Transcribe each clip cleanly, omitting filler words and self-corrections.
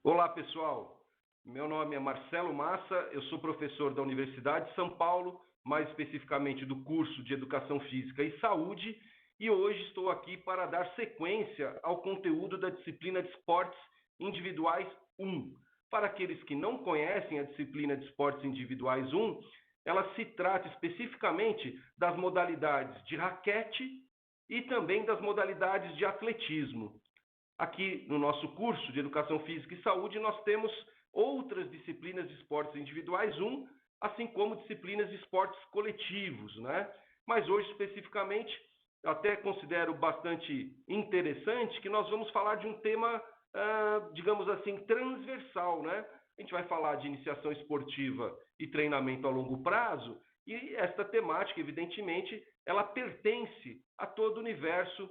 Olá, pessoal. Meu nome é Marcelo Massa, eu sou professor da Universidade de São Paulo, mais especificamente do curso de Educação Física e Saúde, e hoje estou aqui para dar sequência ao conteúdo da disciplina de Esportes Individuais 1. Para aqueles que não conhecem a disciplina de Esportes Individuais 1, ela se trata especificamente das modalidades de raquete e também das modalidades de atletismo. Aqui no nosso curso de Educação Física e Saúde, nós temos outras disciplinas de esportes individuais 1, assim como disciplinas de esportes coletivos, né? Mas hoje, especificamente, eu até considero bastante interessante que nós vamos falar de um tema, digamos assim, transversal, né? A gente vai falar de iniciação esportiva e treinamento a longo prazo, e esta temática, evidentemente, ela pertence a todo o universo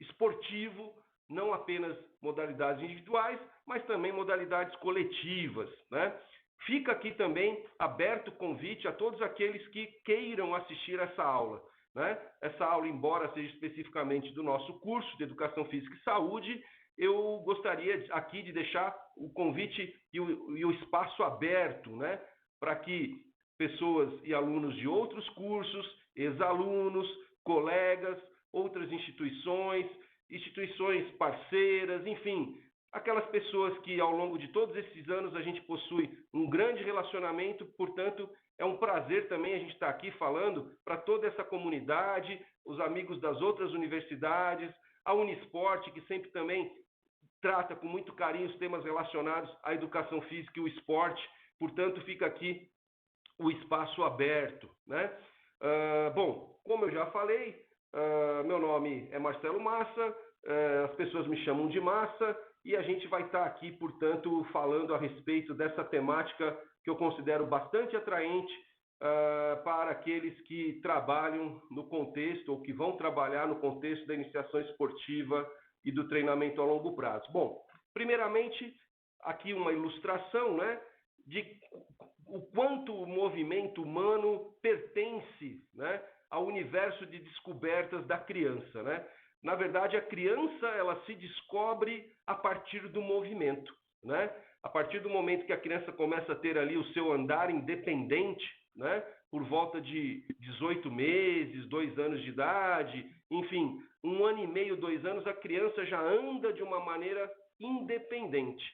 esportivo, não apenas modalidades individuais, mas também modalidades coletivas, né? Fica aqui também aberto o convite a todos aqueles que queiram assistir essa aula, né? Essa aula, embora seja especificamente do nosso curso de Educação Física e Saúde, eu gostaria aqui de deixar o convite e o espaço aberto, né? Para que pessoas e alunos de outros cursos, ex-alunos, colegas, outras instituições parceiras, enfim, aquelas pessoas que ao longo de todos esses anos a gente possui um grande relacionamento, portanto, é um prazer também a gente estar aqui falando para toda essa comunidade, os amigos das outras universidades, a Unisport, que sempre também trata com muito carinho os temas relacionados à educação física e o esporte, portanto, fica aqui o espaço aberto, né? Bom, como eu já falei, meu nome é Marcelo Massa, as pessoas me chamam de Massa, e a gente vai estar aqui, portanto, falando a respeito dessa temática que eu considero bastante atraente para aqueles que trabalham no contexto, ou que vão trabalhar no contexto da iniciação esportiva e do treinamento a longo prazo. Bom, primeiramente, aqui uma ilustração, né, de o quanto o movimento humano pertence, né, ao universo de descobertas da criança, né? Na verdade, a criança ela se descobre a partir do movimento, né? A partir do momento que a criança começa a ter ali o seu andar independente, né? Por volta de 18 meses, 2 anos de idade, enfim, 1 ano e meio, 2 anos, a criança já anda de uma maneira independente.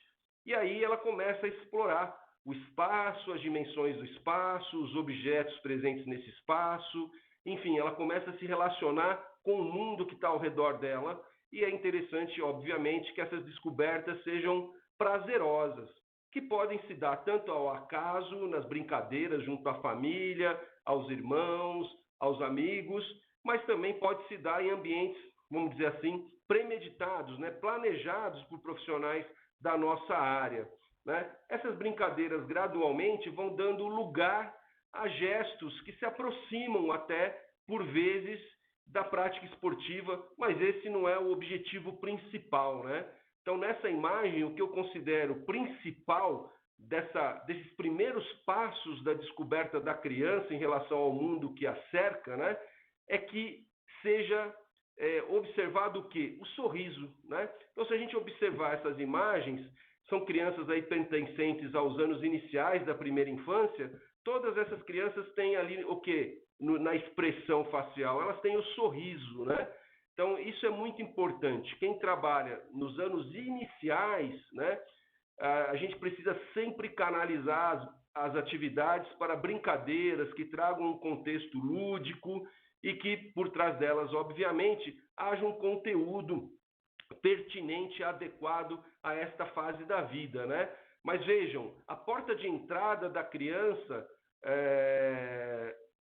E aí ela começa a explorar o espaço, as dimensões do espaço, os objetos presentes nesse espaço. Enfim, ela começa a se relacionar com o mundo que está ao redor dela, e é interessante, obviamente, que essas descobertas sejam prazerosas, que podem se dar tanto ao acaso, nas brincadeiras junto à família, aos irmãos, aos amigos, mas também pode se dar em ambientes, vamos dizer assim, premeditados, né? Planejados por profissionais da nossa área, né? Essas brincadeiras gradualmente vão dando lugar a gestos que se aproximam até, por vezes, da prática esportiva, mas esse não é o objetivo principal, né? Então, nessa imagem, o que eu considero principal desses primeiros passos da descoberta da criança em relação ao mundo que a cerca, né, é que seja observado o quê? O sorriso, né? Então, se a gente observar essas imagens, são crianças aí pertencentes aos anos iniciais da primeira infância. Todas essas crianças têm ali o quê? Na expressão facial, elas têm o sorriso, né? Então, isso é muito importante. Quem trabalha nos anos iniciais, né? A gente precisa sempre canalizar as atividades para brincadeiras que tragam um contexto lúdico e que, por trás delas, obviamente, haja um conteúdo pertinente, adequado a esta fase da vida, né? Mas vejam, a porta de entrada da criança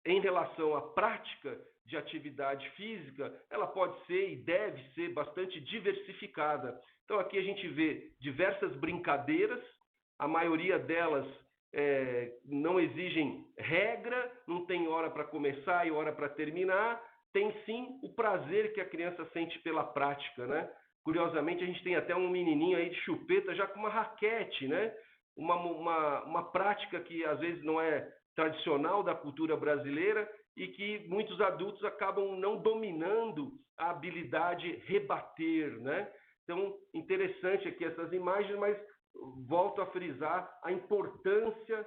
em relação à prática de atividade física, ela pode ser e deve ser bastante diversificada. Então aqui a gente vê diversas brincadeiras, a maioria delas não exigem regra, não tem hora para começar e hora para terminar, tem sim o prazer que a criança sente pela prática, né? Curiosamente, a gente tem até um menininho aí de chupeta já com uma raquete, né? Uma prática que às vezes não é tradicional da cultura brasileira e que muitos adultos acabam não dominando a habilidade rebater, né? Então, interessante aqui essas imagens, mas volto a frisar a importância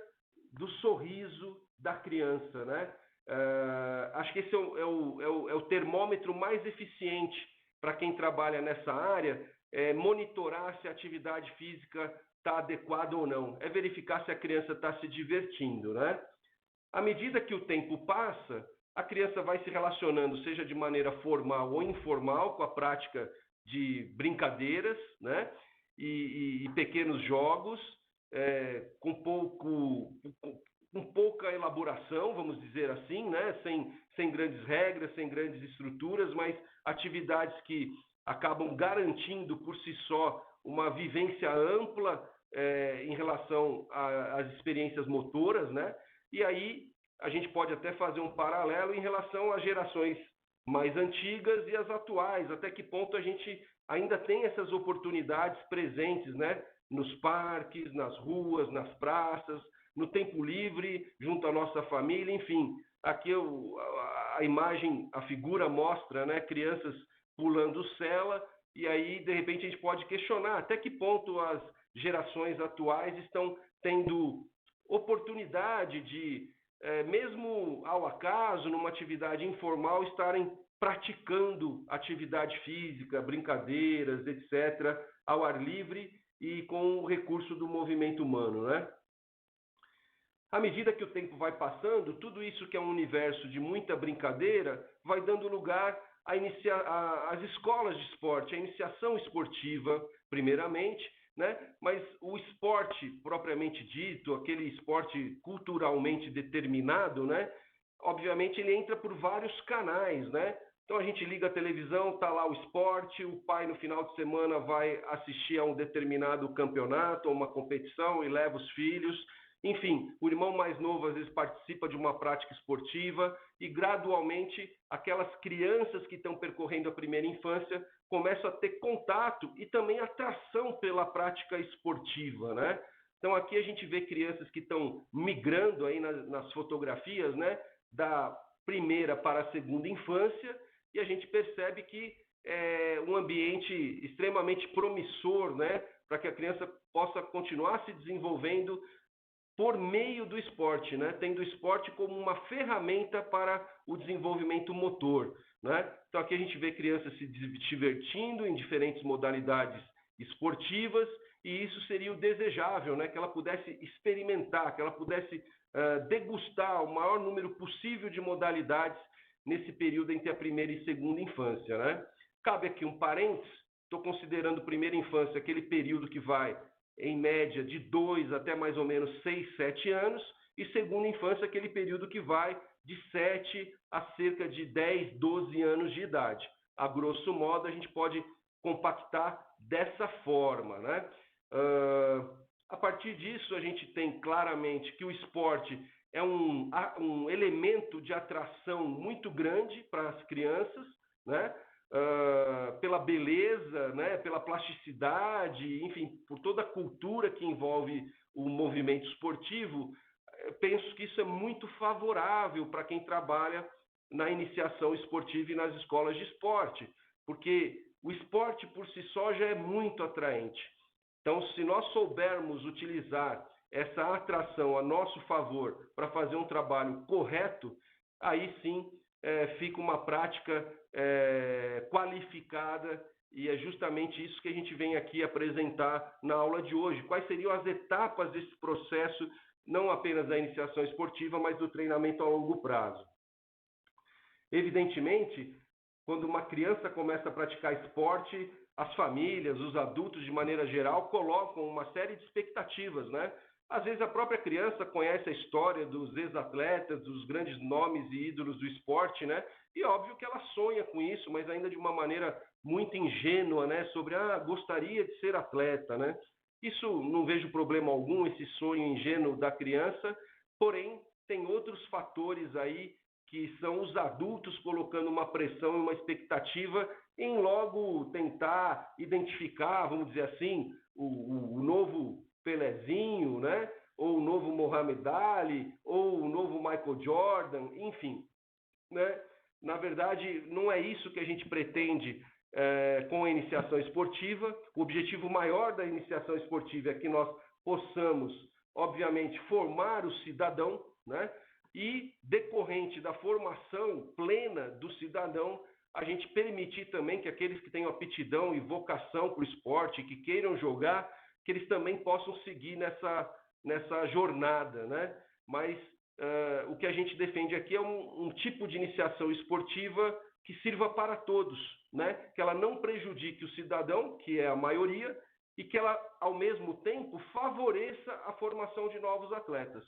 do sorriso da criança, né? Acho que esse é o termômetro mais eficiente para quem trabalha nessa área, monitorar se a atividade física está adequada ou não, é verificar se a criança está se divertindo, né? À medida que o tempo passa, a criança vai se relacionando, seja de maneira formal ou informal, com a prática de brincadeiras, né? E pequenos jogos, com pouca elaboração, vamos dizer assim, né? Sem grandes regras, sem grandes estruturas, mas atividades que acabam garantindo por si só uma vivência ampla em relação às experiências motoras, né? E aí a gente pode até fazer um paralelo em relação às gerações mais antigas e as atuais, até que ponto a gente ainda tem essas oportunidades presentes, né? Nos parques, nas ruas, nas praças, no tempo livre, junto à nossa família, enfim. Aqui a imagem, a figura mostra, né, crianças pulando sela, e aí, de repente, a gente pode questionar até que ponto as gerações atuais estão tendo oportunidade de, mesmo ao acaso, numa atividade informal, estarem praticando atividade física, brincadeiras, etc., ao ar livre e com o recurso do movimento humano, né? À medida que o tempo vai passando, tudo isso que é um universo de muita brincadeira vai dando lugar às escolas de esporte, à iniciação esportiva, primeiramente, né? Mas o esporte propriamente dito, aquele esporte culturalmente determinado, né? Obviamente ele entra por vários canais, né? Então a gente liga a televisão, está lá o esporte, o pai no final de semana vai assistir a um determinado campeonato ou uma competição e leva os filhos. Enfim, o irmão mais novo às vezes participa de uma prática esportiva e gradualmente aquelas crianças que estão percorrendo a primeira infância começam a ter contato e também atração pela prática esportiva, né? Então aqui a gente vê crianças que estão migrando aí nas fotografias, né? Da primeira para a segunda infância, e a gente percebe que é um ambiente extremamente promissor, né? Para que a criança possa continuar se desenvolvendo por meio do esporte, né? Tendo o esporte como uma ferramenta para o desenvolvimento motor, né? Então aqui a gente vê crianças se divertindo em diferentes modalidades esportivas, e isso seria o desejável, né? Que ela pudesse experimentar, que ela pudesse degustar o maior número possível de modalidades nesse período entre a primeira e segunda infância, né? Cabe aqui um parênteses, estou considerando primeira infância aquele período que vai em média de 2 até mais ou menos 6, 7 anos, e segunda infância aquele período que vai de 7 a cerca de 10, 12 anos de idade. A grosso modo, a gente pode compactar dessa forma, né? A partir disso, a gente tem claramente que o esporte é um elemento de atração muito grande para as crianças, né? Pela beleza, né? Pela plasticidade, enfim, por toda a cultura que envolve o movimento esportivo. Penso que isso é muito favorável para quem trabalha na iniciação esportiva e nas escolas de esporte, porque o esporte por si só já é muito atraente. Então, se nós soubermos utilizar essa atração a nosso favor para fazer um trabalho correto, aí sim fica uma prática qualificada, e é justamente isso que a gente vem aqui apresentar na aula de hoje. Quais seriam as etapas desse processo, não apenas da iniciação esportiva, mas do treinamento a longo prazo? Evidentemente, quando uma criança começa a praticar esporte, as famílias, os adultos de maneira geral, colocam uma série de expectativas, né? Às vezes a própria criança conhece a história dos ex-atletas, dos grandes nomes e ídolos do esporte, né? E óbvio que ela sonha com isso, mas ainda de uma maneira muito ingênua, né? Sobre, gostaria de ser atleta, né? Isso não vejo problema algum, esse sonho ingênuo da criança, porém tem outros fatores aí que são os adultos colocando uma pressão e uma expectativa em logo tentar identificar, vamos dizer assim, o novo Pelezinho, né? Ou o novo Muhammad Ali, ou o novo Michael Jordan, enfim, né? Na verdade, não é isso que a gente pretende com a iniciação esportiva. O objetivo maior da iniciação esportiva é que nós possamos, obviamente, formar o cidadão, né? E, decorrente da formação plena do cidadão, a gente permitir também que aqueles que tenham aptidão e vocação para o esporte, que queiram jogar, que eles também possam seguir nessa jornada, né? Mas o que a gente defende aqui é um tipo de iniciação esportiva que sirva para todos, né? Que ela não prejudique o cidadão, que é a maioria, e que ela, ao mesmo tempo, favoreça a formação de novos atletas.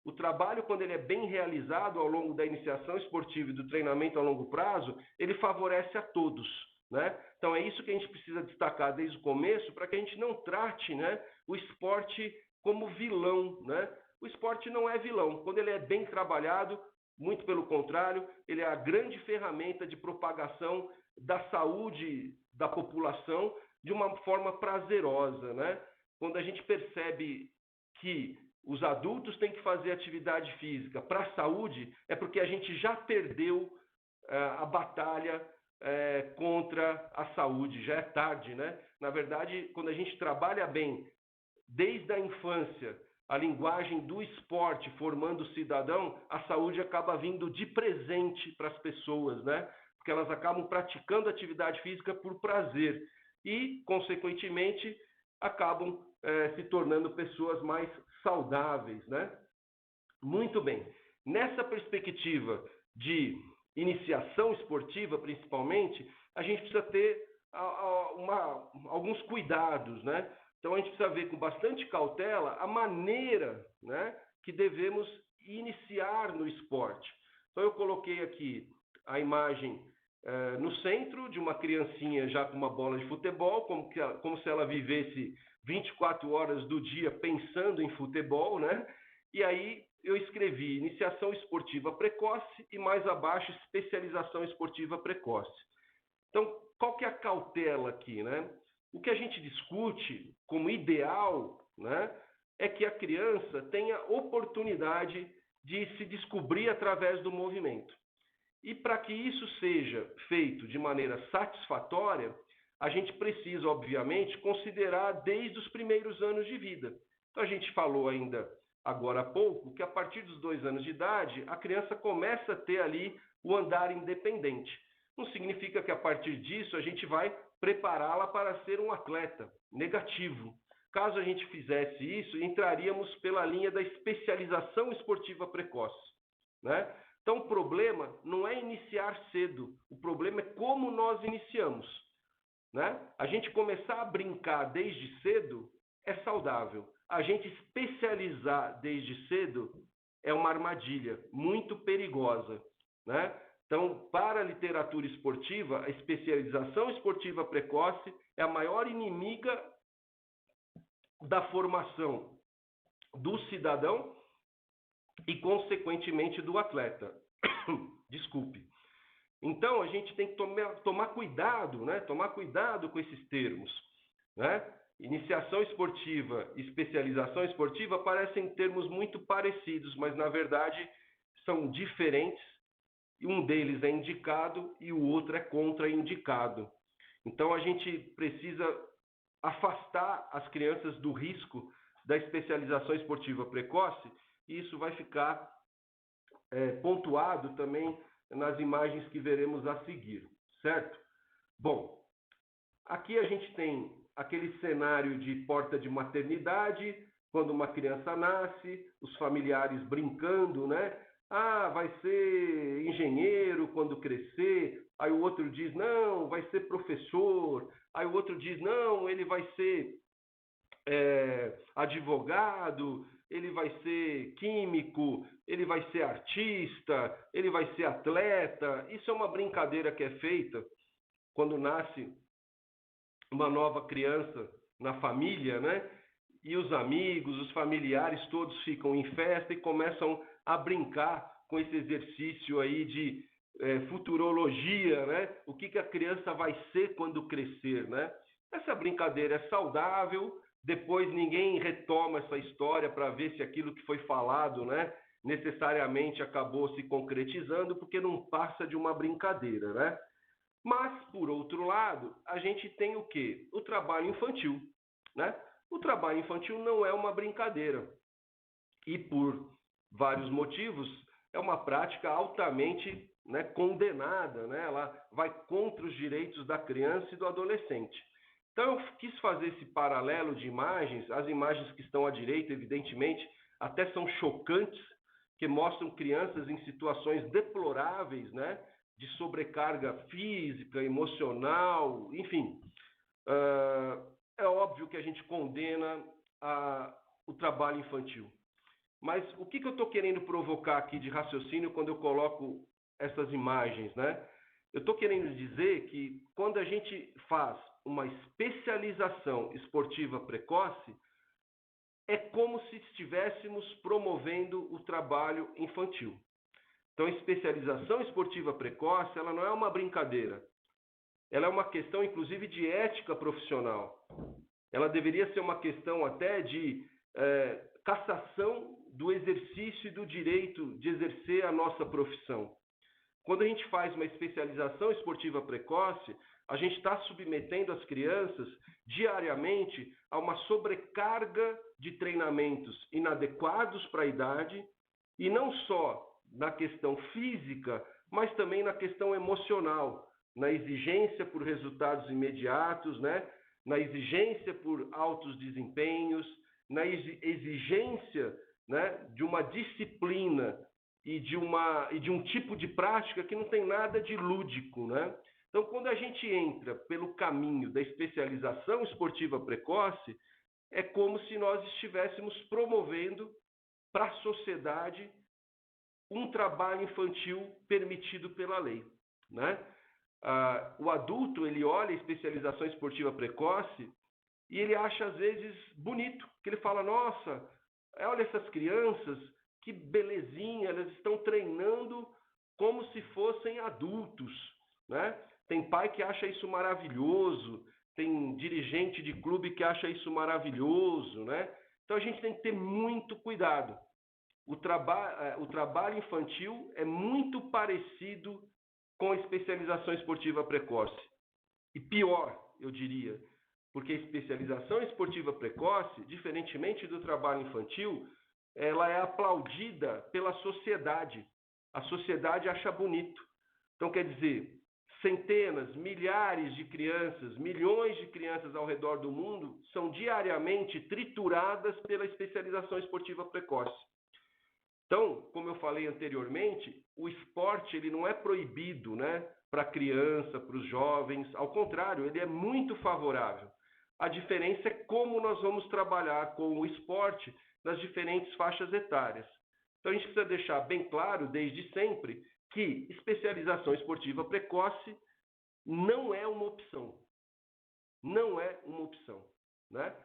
O trabalho, quando ele é bem realizado ao longo da iniciação esportiva e do treinamento a longo prazo, ele favorece a todos, né? Então é isso que a gente precisa destacar desde o começo, para que a gente não trate, né, o esporte como vilão, né? O esporte não é vilão. Quando ele é bem trabalhado, muito pelo contrário, ele é a grande ferramenta de propagação da saúde da população de uma forma prazerosa, né? Quando a gente percebe que os adultos têm que fazer atividade física para a saúde, é porque a gente já perdeu a batalha contra a saúde, já é tarde, né? Na verdade, quando a gente trabalha bem, desde a infância, a linguagem do esporte formando o cidadão, a saúde acaba vindo de presente para as pessoas, né? Porque elas acabam praticando atividade física por prazer e, consequentemente, acabam se tornando pessoas mais saudáveis, né? Muito bem. Nessa perspectiva de iniciação esportiva, principalmente, a gente precisa ter alguns cuidados, né? Então, a gente precisa ver com bastante cautela a maneira, né, que devemos iniciar no esporte. Então, eu coloquei aqui a imagem no centro de uma criancinha já com uma bola de futebol, como se ela vivesse 24 horas do dia pensando em futebol, né? E aí eu escrevi iniciação esportiva precoce e mais abaixo especialização esportiva precoce. Então, qual que é a cautela aqui, né? O que a gente discute como ideal, né, é que a criança tenha oportunidade de se descobrir através do movimento. E para que isso seja feito de maneira satisfatória, a gente precisa, obviamente, considerar desde os primeiros anos de vida. Então, a gente falou ainda agora há pouco que a partir dos 2 anos de idade, a criança começa a ter ali o andar independente. Não significa que a partir disso a gente vai prepará-la para ser um atleta. Negativo. Caso a gente fizesse isso, entraríamos pela linha da especialização esportiva precoce, né? Então, o problema não é iniciar cedo, o problema é como nós iniciamos, né? A gente começar a brincar desde cedo é saudável. A gente especializar desde cedo é uma armadilha muito perigosa, né? Então, para a literatura esportiva, a especialização esportiva precoce é a maior inimiga da formação do cidadão e, consequentemente, do atleta. Desculpe. Então, a gente tem que tomar cuidado, né? Tomar cuidado com esses termos, né? Iniciação esportiva e especialização esportiva parecem termos muito parecidos, mas, na verdade, são diferentes. Um deles é indicado e o outro é contraindicado. Então, a gente precisa afastar as crianças do risco da especialização esportiva precoce, e isso vai ficar pontuado também nas imagens que veremos a seguir, certo? Bom, aqui a gente tem aquele cenário de porta de maternidade, quando uma criança nasce, os familiares brincando, né? Ah, vai ser engenheiro quando crescer. Aí o outro diz, não, vai ser professor. Aí o outro diz, não, ele vai ser advogado, ele vai ser químico, ele vai ser artista, ele vai ser atleta. Isso é uma brincadeira que é feita quando nasce uma nova criança na família, né? E os amigos, os familiares, todos ficam em festa e começam a brincar com esse exercício aí de futurologia, né? O que a criança vai ser quando crescer, né? Essa brincadeira é saudável, depois ninguém retoma essa história para ver se aquilo que foi falado, né, necessariamente acabou se concretizando, porque não passa de uma brincadeira, né? Mas, por outro lado, a gente tem o quê? O trabalho infantil, né? O trabalho infantil não é uma brincadeira e, por vários motivos, é uma prática altamente, né, condenada, né? Ela vai contra os direitos da criança e do adolescente. Então, eu quis fazer esse paralelo de imagens. As imagens que estão à direita, evidentemente, até são chocantes, que mostram crianças em situações deploráveis, né? De sobrecarga física, emocional, enfim. É óbvio que a gente condena o trabalho infantil. Mas o que eu estou querendo provocar aqui de raciocínio quando eu coloco essas imagens, né? Eu estou querendo dizer que quando a gente faz uma especialização esportiva precoce, é como se estivéssemos promovendo o trabalho infantil. Então, a especialização esportiva precoce, ela não é uma brincadeira. Ela é uma questão, inclusive, de ética profissional. Ela deveria ser uma questão até de cassação do exercício e do direito de exercer a nossa profissão. Quando a gente faz uma especialização esportiva precoce, a gente está submetendo as crianças diariamente a uma sobrecarga de treinamentos inadequados para a idade, e não só na questão física, mas também na questão emocional, na exigência por resultados imediatos, né? Na exigência por altos desempenhos, na exigência, né, de uma disciplina e de um tipo de prática que não tem nada de lúdico, né? Então, quando a gente entra pelo caminho da especialização esportiva precoce, é como se nós estivéssemos promovendo para a sociedade um trabalho infantil permitido pela lei, né? O adulto, ele olha a especialização esportiva precoce e ele acha, às vezes, bonito, que ele fala, nossa, olha essas crianças, que belezinha, elas estão treinando como se fossem adultos, né? Tem pai que acha isso maravilhoso, tem dirigente de clube que acha isso maravilhoso, né? Então a gente tem que ter muito cuidado. O trabalho infantil é muito parecido com a especialização esportiva precoce. E pior, eu diria, porque a especialização esportiva precoce, diferentemente do trabalho infantil, ela é aplaudida pela sociedade. A sociedade acha bonito. Então, quer dizer, centenas, milhares de crianças, milhões de crianças ao redor do mundo são diariamente trituradas pela especialização esportiva precoce. Então, como eu falei anteriormente, o esporte ele não é proibido, né, para a criança, para os jovens. Ao contrário, ele é muito favorável. A diferença é como nós vamos trabalhar com o esporte nas diferentes faixas etárias. Então, a gente precisa deixar bem claro, desde sempre, que especialização esportiva precoce não é uma opção. Não é uma opção, né?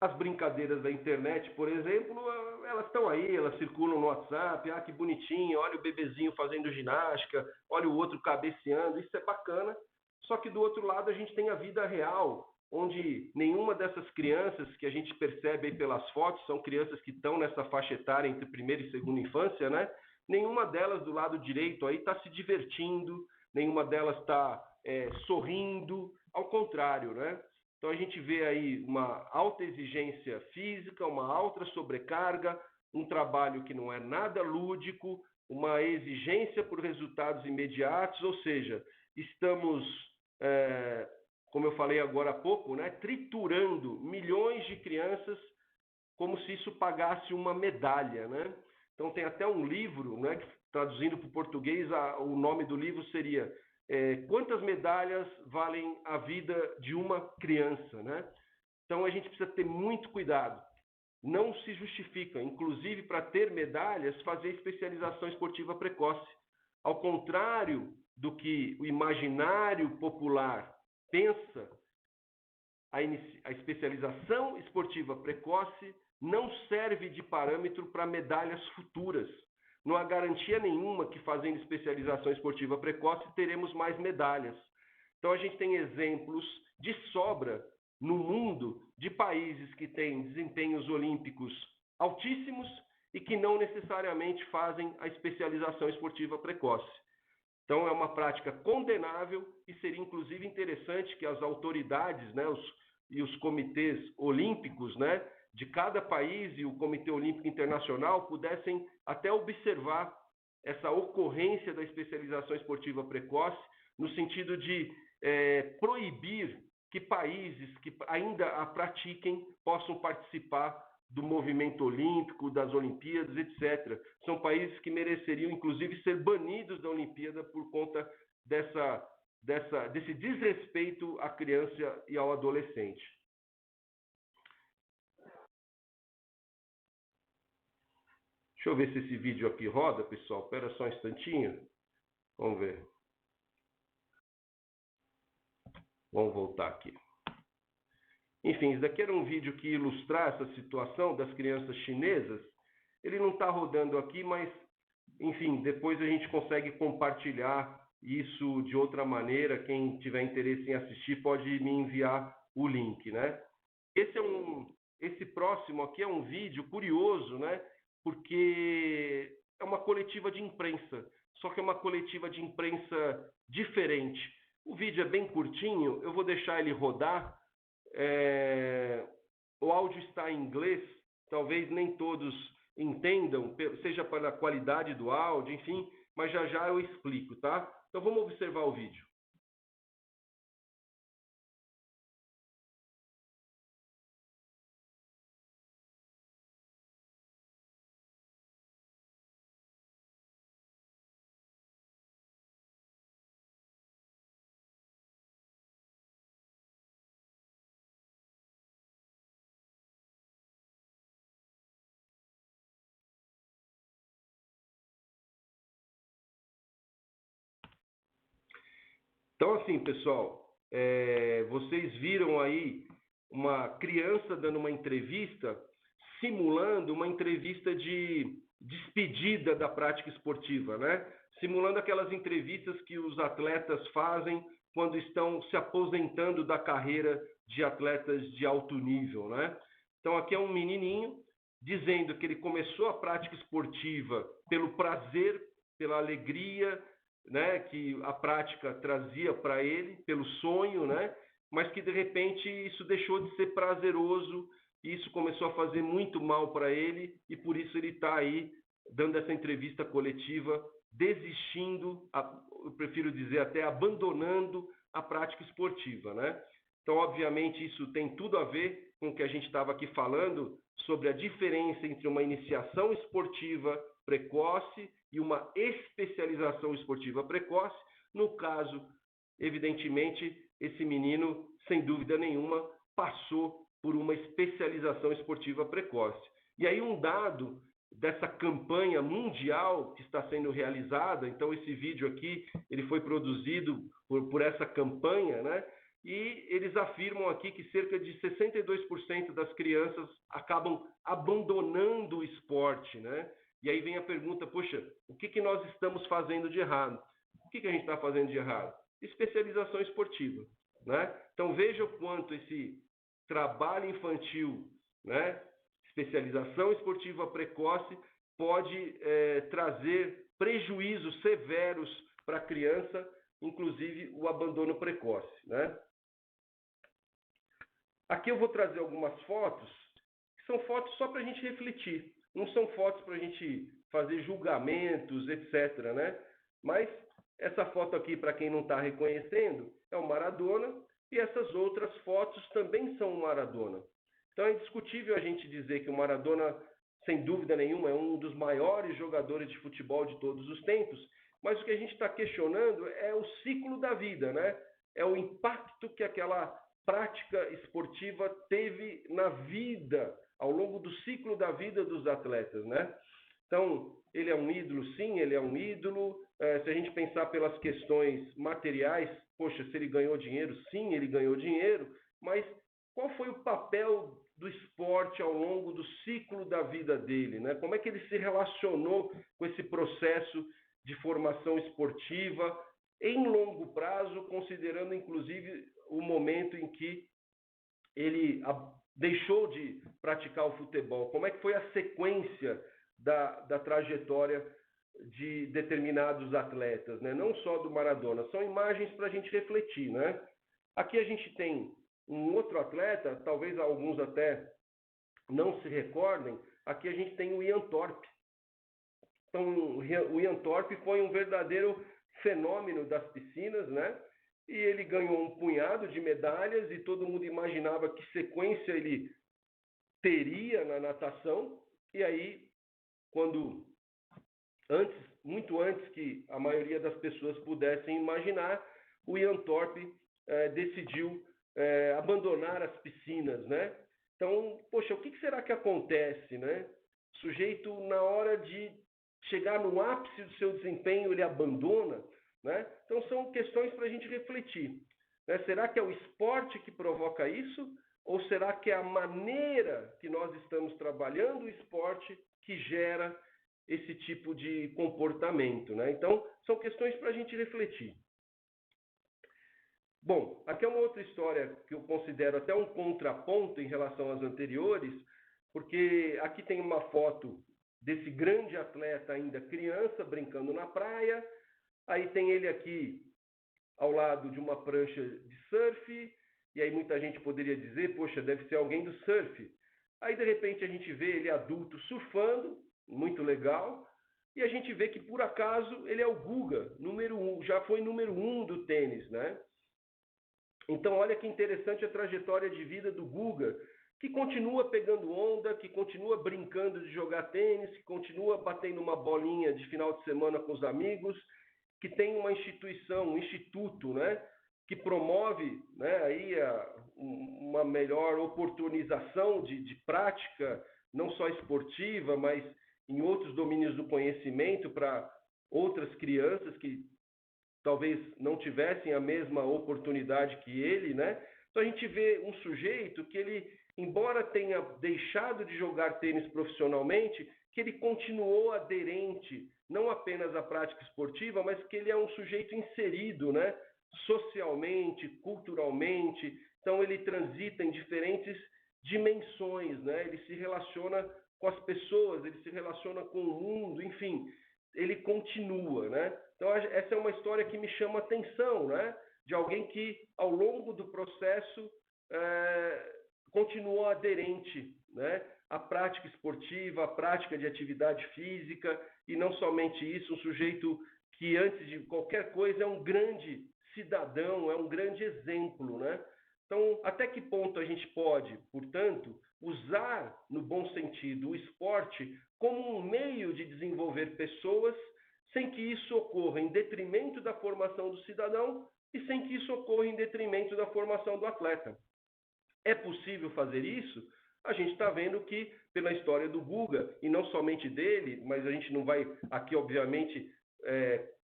As brincadeiras da internet, por exemplo, elas estão aí, elas circulam no WhatsApp, que bonitinho, olha o bebezinho fazendo ginástica, olha o outro cabeceando, isso é bacana. Só que do outro lado a gente tem a vida real, onde nenhuma dessas crianças que a gente percebe aí pelas fotos, são crianças que estão nessa faixa etária entre primeira e segunda infância, né? Nenhuma delas do lado direito aí está se divertindo, nenhuma delas está sorrindo, ao contrário, né? Então a gente vê aí uma alta exigência física, uma alta sobrecarga, um trabalho que não é nada lúdico, uma exigência por resultados imediatos, ou seja, estamos, como eu falei agora há pouco, né, triturando milhões de crianças como se isso pagasse uma medalha, né? Então tem até um livro, né, que, traduzindo para o português, o nome do livro seria quantas medalhas valem a vida de uma criança, né? Então a gente precisa ter muito cuidado. Não se justifica, inclusive para ter medalhas, fazer especialização esportiva precoce. Ao contrário do que o imaginário popular pensa, a especialização esportiva precoce não serve de parâmetro para medalhas futuras. Não há garantia nenhuma que fazendo especialização esportiva precoce teremos mais medalhas. Então a gente tem exemplos de sobra no mundo de países que têm desempenhos olímpicos altíssimos e que não necessariamente fazem a especialização esportiva precoce. Então, é uma prática condenável e seria, inclusive, interessante que as autoridades, né, e os comitês olímpicos, né, de cada país e o Comitê Olímpico Internacional pudessem até observar essa ocorrência da especialização esportiva precoce, no sentido de proibir que países que ainda a pratiquem possam participar do movimento olímpico, das Olimpíadas, etc. São países que mereceriam, inclusive, ser banidos da Olimpíada por conta desse desrespeito à criança e ao adolescente. Deixa eu ver se esse vídeo aqui roda, pessoal. Espera só um instantinho. Vamos ver. Vamos voltar aqui. Enfim, isso daqui era um vídeo que ilustrar essa situação das crianças chinesas. Ele não está rodando aqui, mas, enfim, depois a gente consegue compartilhar isso de outra maneira. Quem tiver interesse em assistir pode me enviar o link, né? Esse próximo aqui é um vídeo curioso, né? Porque é uma coletiva de imprensa, só que é uma coletiva de imprensa diferente. O vídeo é bem curtinho, eu vou deixar ele rodar. O áudio está em inglês, talvez nem todos entendam, seja pela qualidade do áudio, enfim, mas já já eu explico, tá? Então vamos observar o vídeo. Então, assim, pessoal, vocês viram aí uma criança dando uma entrevista, simulando uma entrevista de despedida da prática esportiva, né? Simulando aquelas entrevistas que os atletas fazem quando estão se aposentando da carreira de atletas de alto nível, né? Então, aqui é um menininho dizendo que ele começou a prática esportiva pelo prazer, pela alegria, né, que a prática trazia para ele, pelo sonho, né, mas que de repente isso deixou de ser prazeroso, e isso começou a fazer muito mal para ele, e por isso ele está aí dando essa entrevista coletiva, desistindo, eu prefiro dizer até abandonando a prática esportiva, né? Então, obviamente, isso tem tudo a ver com o que a gente estava aqui falando sobre a diferença entre uma iniciação esportiva precoce e uma especialização esportiva precoce. No caso, evidentemente, esse menino, sem dúvida nenhuma, passou por uma especialização esportiva precoce. E aí um dado dessa campanha mundial que está sendo realizada, então esse vídeo aqui, ele foi produzido por essa campanha, né? E eles afirmam aqui que cerca de 62% das crianças acabam abandonando o esporte, né? E aí vem a pergunta, poxa, o que nós estamos fazendo de errado? O que a gente está fazendo de errado? Especialização esportiva, né? Então veja o quanto esse trabalho infantil, né? Especialização esportiva precoce pode trazer prejuízos severos para a criança, inclusive o abandono precoce, né? Aqui eu vou trazer algumas fotos, que são fotos só para a gente refletir. Não são fotos para a gente fazer julgamentos, etc., né? Mas essa foto aqui, para quem não está reconhecendo, é o Maradona, e essas outras fotos também são o Maradona. Então é indiscutível a gente dizer que o Maradona, sem dúvida nenhuma, é um dos maiores jogadores de futebol de todos os tempos, mas o que a gente está questionando é o ciclo da vida, né? É o impacto que aquela prática esportiva teve na vida, ao longo do ciclo da vida dos atletas, né? Então, ele é um ídolo, sim, ele é um ídolo. Se a gente pensar pelas questões materiais, poxa, se ele ganhou dinheiro, sim, ele ganhou dinheiro, mas qual foi o papel do esporte ao longo do ciclo da vida dele, né? Como é que ele se relacionou com esse processo de formação esportiva em longo prazo, considerando inclusive o momento em que ele deixou de praticar o futebol? Como é que foi a sequência da trajetória de determinados atletas, né? Não só do Maradona, são imagens para a gente refletir, né? Aqui a gente tem um outro atleta, talvez alguns até não se recordem, aqui a gente tem o Ian Thorpe. Então, o Ian Thorpe foi um verdadeiro fenômeno das piscinas, né? E ele ganhou um punhado de medalhas e todo mundo imaginava que sequência ele teria na natação. E aí, muito antes que a maioria das pessoas pudessem imaginar, o Ian Thorpe decidiu abandonar as piscinas, né? Então, poxa, o que será que acontece, né? O sujeito, na hora de chegar no ápice do seu desempenho, ele abandona, né? Então, são questões para a gente refletir, né? Será que é o esporte que provoca isso? Ou será que é a maneira que nós estamos trabalhando o esporte que gera esse tipo de comportamento, né? Então, são questões para a gente refletir. Bom, aqui é uma outra história que eu considero até um contraponto em relação às anteriores, porque aqui tem uma foto desse grande atleta ainda criança brincando na praia, aí tem ele aqui ao lado de uma prancha de surf, e aí muita gente poderia dizer, poxa, deve ser alguém do surf. Aí de repente a gente vê ele adulto surfando, muito legal, e a gente vê que por acaso ele é o Guga, número 1, já foi número 1 do tênis, né? Então olha que interessante a trajetória de vida do Guga, que continua pegando onda, que continua brincando de jogar tênis, que continua batendo uma bolinha de final de semana com os amigos, que tem uma instituição, um instituto, né, que promove, né, aí uma melhor oportunização de prática, não só esportiva, mas em outros domínios do conhecimento para outras crianças que talvez não tivessem a mesma oportunidade que ele, né? Então a gente vê um sujeito que ele, embora tenha deixado de jogar tênis profissionalmente, que ele continuou aderente não apenas à prática esportiva, mas que ele é um sujeito inserido, né? Socialmente, culturalmente. Então ele transita em diferentes dimensões, né? Ele se relaciona com as pessoas, ele se relaciona com o mundo, enfim, ele continua, né? Então essa é uma história que me chama a atenção, né? De alguém que ao longo do processo continuou aderente, né? À prática esportiva, à prática de atividade física, e não somente isso, um sujeito que antes de qualquer coisa é um grande cidadão, é um grande exemplo, né? Então, até que ponto a gente pode, portanto, usar, no bom sentido, o esporte como um meio de desenvolver pessoas, sem que isso ocorra em detrimento da formação do cidadão e sem que isso ocorra em detrimento da formação do atleta. É possível fazer isso? A gente está vendo que, pela história do Guga, e não somente dele, mas a gente não vai aqui, obviamente,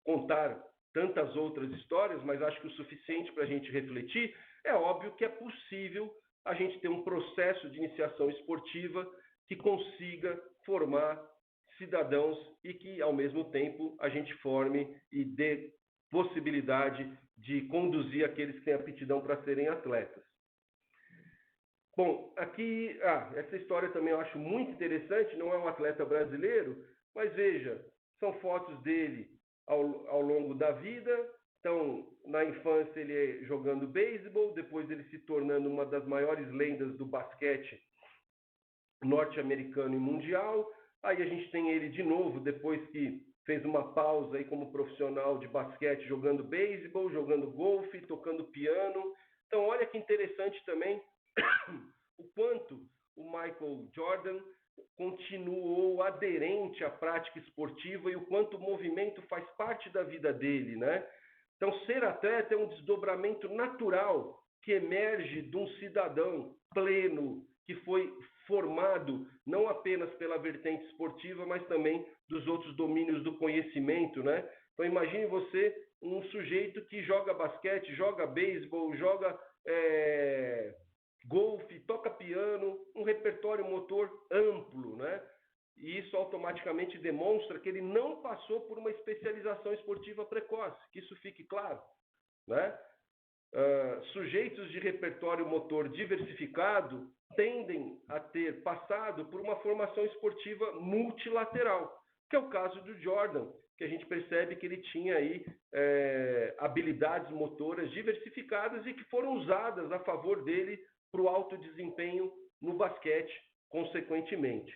contar tantas outras histórias, mas acho que o suficiente para a gente refletir, é óbvio que é possível a gente ter um processo de iniciação esportiva que consiga formar cidadãos e que, ao mesmo tempo, a gente forme e dê possibilidade de conduzir aqueles que têm aptidão para serem atletas. Bom, aqui, essa história também eu acho muito interessante, não é um atleta brasileiro, mas veja, são fotos dele ao longo da vida. Então, na infância ele jogando beisebol, depois ele se tornando uma das maiores lendas do basquete norte-americano e mundial. Aí a gente tem ele de novo, depois que fez uma pausa aí como profissional de basquete, jogando beisebol, jogando golfe, tocando piano. Então, olha que interessante também o quanto o Michael Jordan continuou aderente à prática esportiva e o quanto o movimento faz parte da vida dele, né? Então, ser atleta é um desdobramento natural que emerge de um cidadão pleno, que foi formado não apenas pela vertente esportiva, mas também dos outros domínios do conhecimento, né? Então, imagine você um sujeito que joga basquete, joga beisebol, joga golfe, toca piano, um repertório motor amplo, né? E isso automaticamente demonstra que ele não passou por uma especialização esportiva precoce, que isso fique claro, né? Sujeitos de repertório motor diversificado tendem a ter passado por uma formação esportiva multilateral. que é o caso do Jordan, que a gente percebe que ele tinha aí habilidades motoras diversificadas e que foram usadas a favor dele para o alto desempenho no basquete, consequentemente.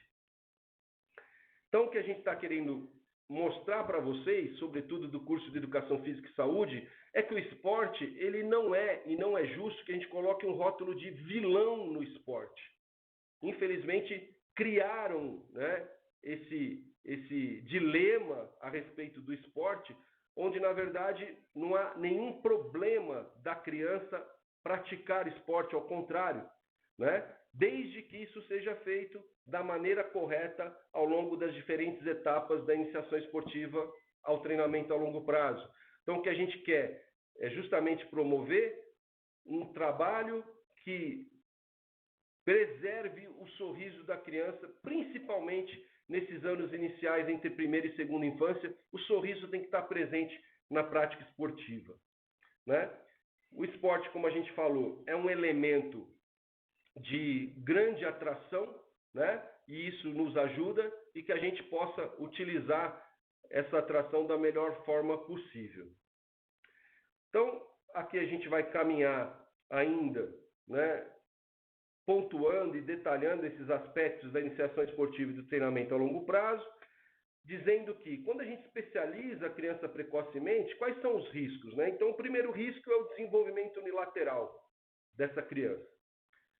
Então, o que a gente está querendo mostrar para vocês, sobretudo do curso de Educação Física e Saúde, é que o esporte, ele não é, e não é justo que a gente coloque um rótulo de vilão no esporte. Infelizmente, criaram, né, esse dilema a respeito do esporte, onde, na verdade, não há nenhum problema da criança praticar esporte, ao contrário, né? Desde que isso seja feito da maneira correta ao longo das diferentes etapas da iniciação esportiva ao treinamento a longo prazo. Então, o que a gente quer é justamente promover um trabalho que preserve o sorriso da criança, principalmente nesses anos iniciais entre primeira e segunda infância. O sorriso tem que estar presente na prática esportiva, né? O esporte, como a gente falou, é um elemento de grande atração, né? E isso nos ajuda e que a gente possa utilizar essa atração da melhor forma possível. Então, aqui a gente vai caminhar ainda, né, pontuando e detalhando esses aspectos da iniciação esportiva e do treinamento a longo prazo, dizendo que quando a gente especializa a criança precocemente, quais são os riscos, né? Então, o primeiro risco é o desenvolvimento unilateral dessa criança.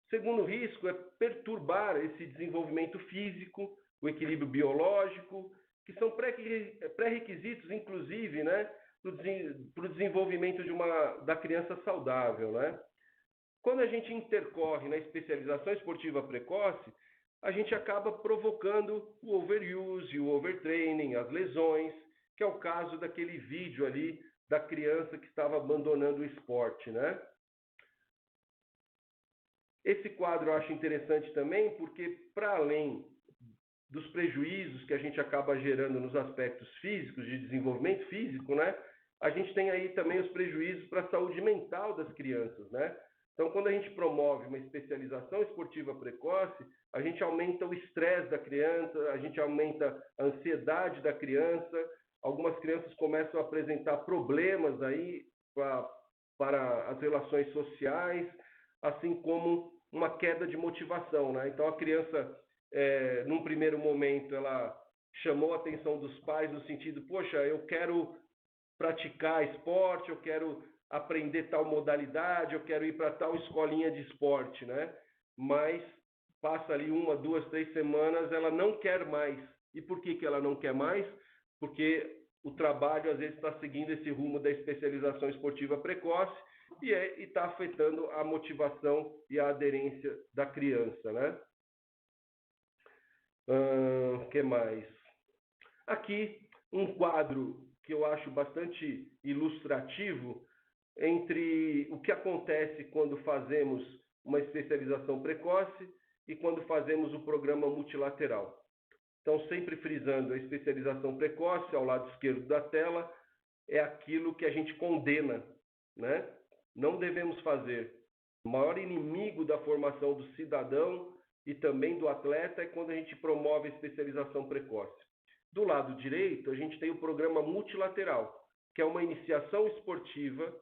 O segundo risco é perturbar esse desenvolvimento físico, o equilíbrio biológico, que são pré-requisitos, inclusive, né, para o desenvolvimento da criança saudável, né? Quando a gente intercorre na especialização esportiva precoce, a gente acaba provocando o overuse, o overtraining, as lesões, que é o caso daquele vídeo ali da criança que estava abandonando o esporte, né? Esse quadro eu acho interessante também porque, para além dos prejuízos que a gente acaba gerando nos aspectos físicos, de desenvolvimento físico, né, a gente tem aí também os prejuízos para a saúde mental das crianças, né? Então, quando a gente promove uma especialização esportiva precoce, a gente aumenta o estresse da criança, a gente aumenta a ansiedade da criança, algumas crianças começam a apresentar problemas aí para as relações sociais, assim como uma queda de motivação, né? Então, a criança, num primeiro momento, ela chamou a atenção dos pais no sentido, poxa, eu quero praticar esporte, eu quero aprender tal modalidade, eu quero ir para tal escolinha de esporte, né? Mas passa ali 1, 2, 3 semanas, ela não quer mais. E por que ela não quer mais? Porque o trabalho, às vezes, está seguindo esse rumo da especialização esportiva precoce e está afetando a motivação e a aderência da criança, né? Que mais? Aqui, um quadro que eu acho bastante ilustrativo entre o que acontece quando fazemos uma especialização precoce e quando fazemos o programa multilateral. Então, sempre frisando, a especialização precoce, ao lado esquerdo da tela, é aquilo que a gente condena, né? Não devemos fazer. O maior inimigo da formação do cidadão e também do atleta é quando a gente promove a especialização precoce. Do lado direito, a gente tem o programa multilateral, que é uma iniciação esportiva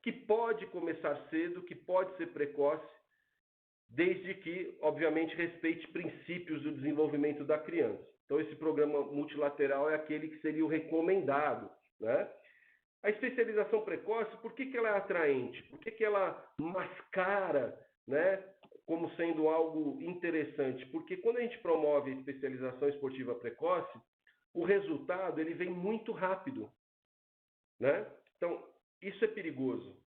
que pode começar cedo, que pode ser precoce, desde que, obviamente, respeite princípios do desenvolvimento da criança. Então, esse programa multilateral é aquele que seria o recomendado, né? A especialização precoce, por que ela é atraente? Por que ela mascara, né, como sendo algo interessante? Porque quando a gente promove a especialização esportiva precoce, o resultado ele vem muito rápido, né? Então, isso é perigoso.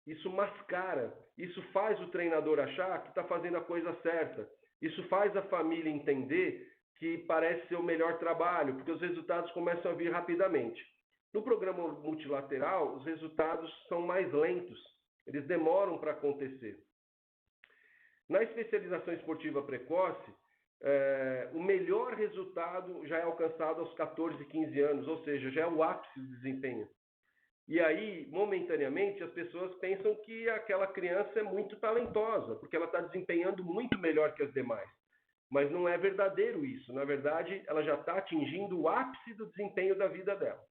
Isso mascara, isso faz o treinador achar que está fazendo a coisa certa. Isso faz a família entender que parece ser o melhor trabalho, porque os resultados começam a vir rapidamente. No programa multilateral, os resultados são mais lentos, eles demoram para acontecer. Na especialização esportiva precoce, o melhor resultado já é alcançado aos 14, 15 anos, ou seja, já é o ápice do desempenho. E aí, momentaneamente, as pessoas pensam que aquela criança é muito talentosa, porque ela está desempenhando muito melhor que as demais. mas não é verdadeiro isso. Na verdade, ela já está atingindo o ápice do desempenho da vida dela.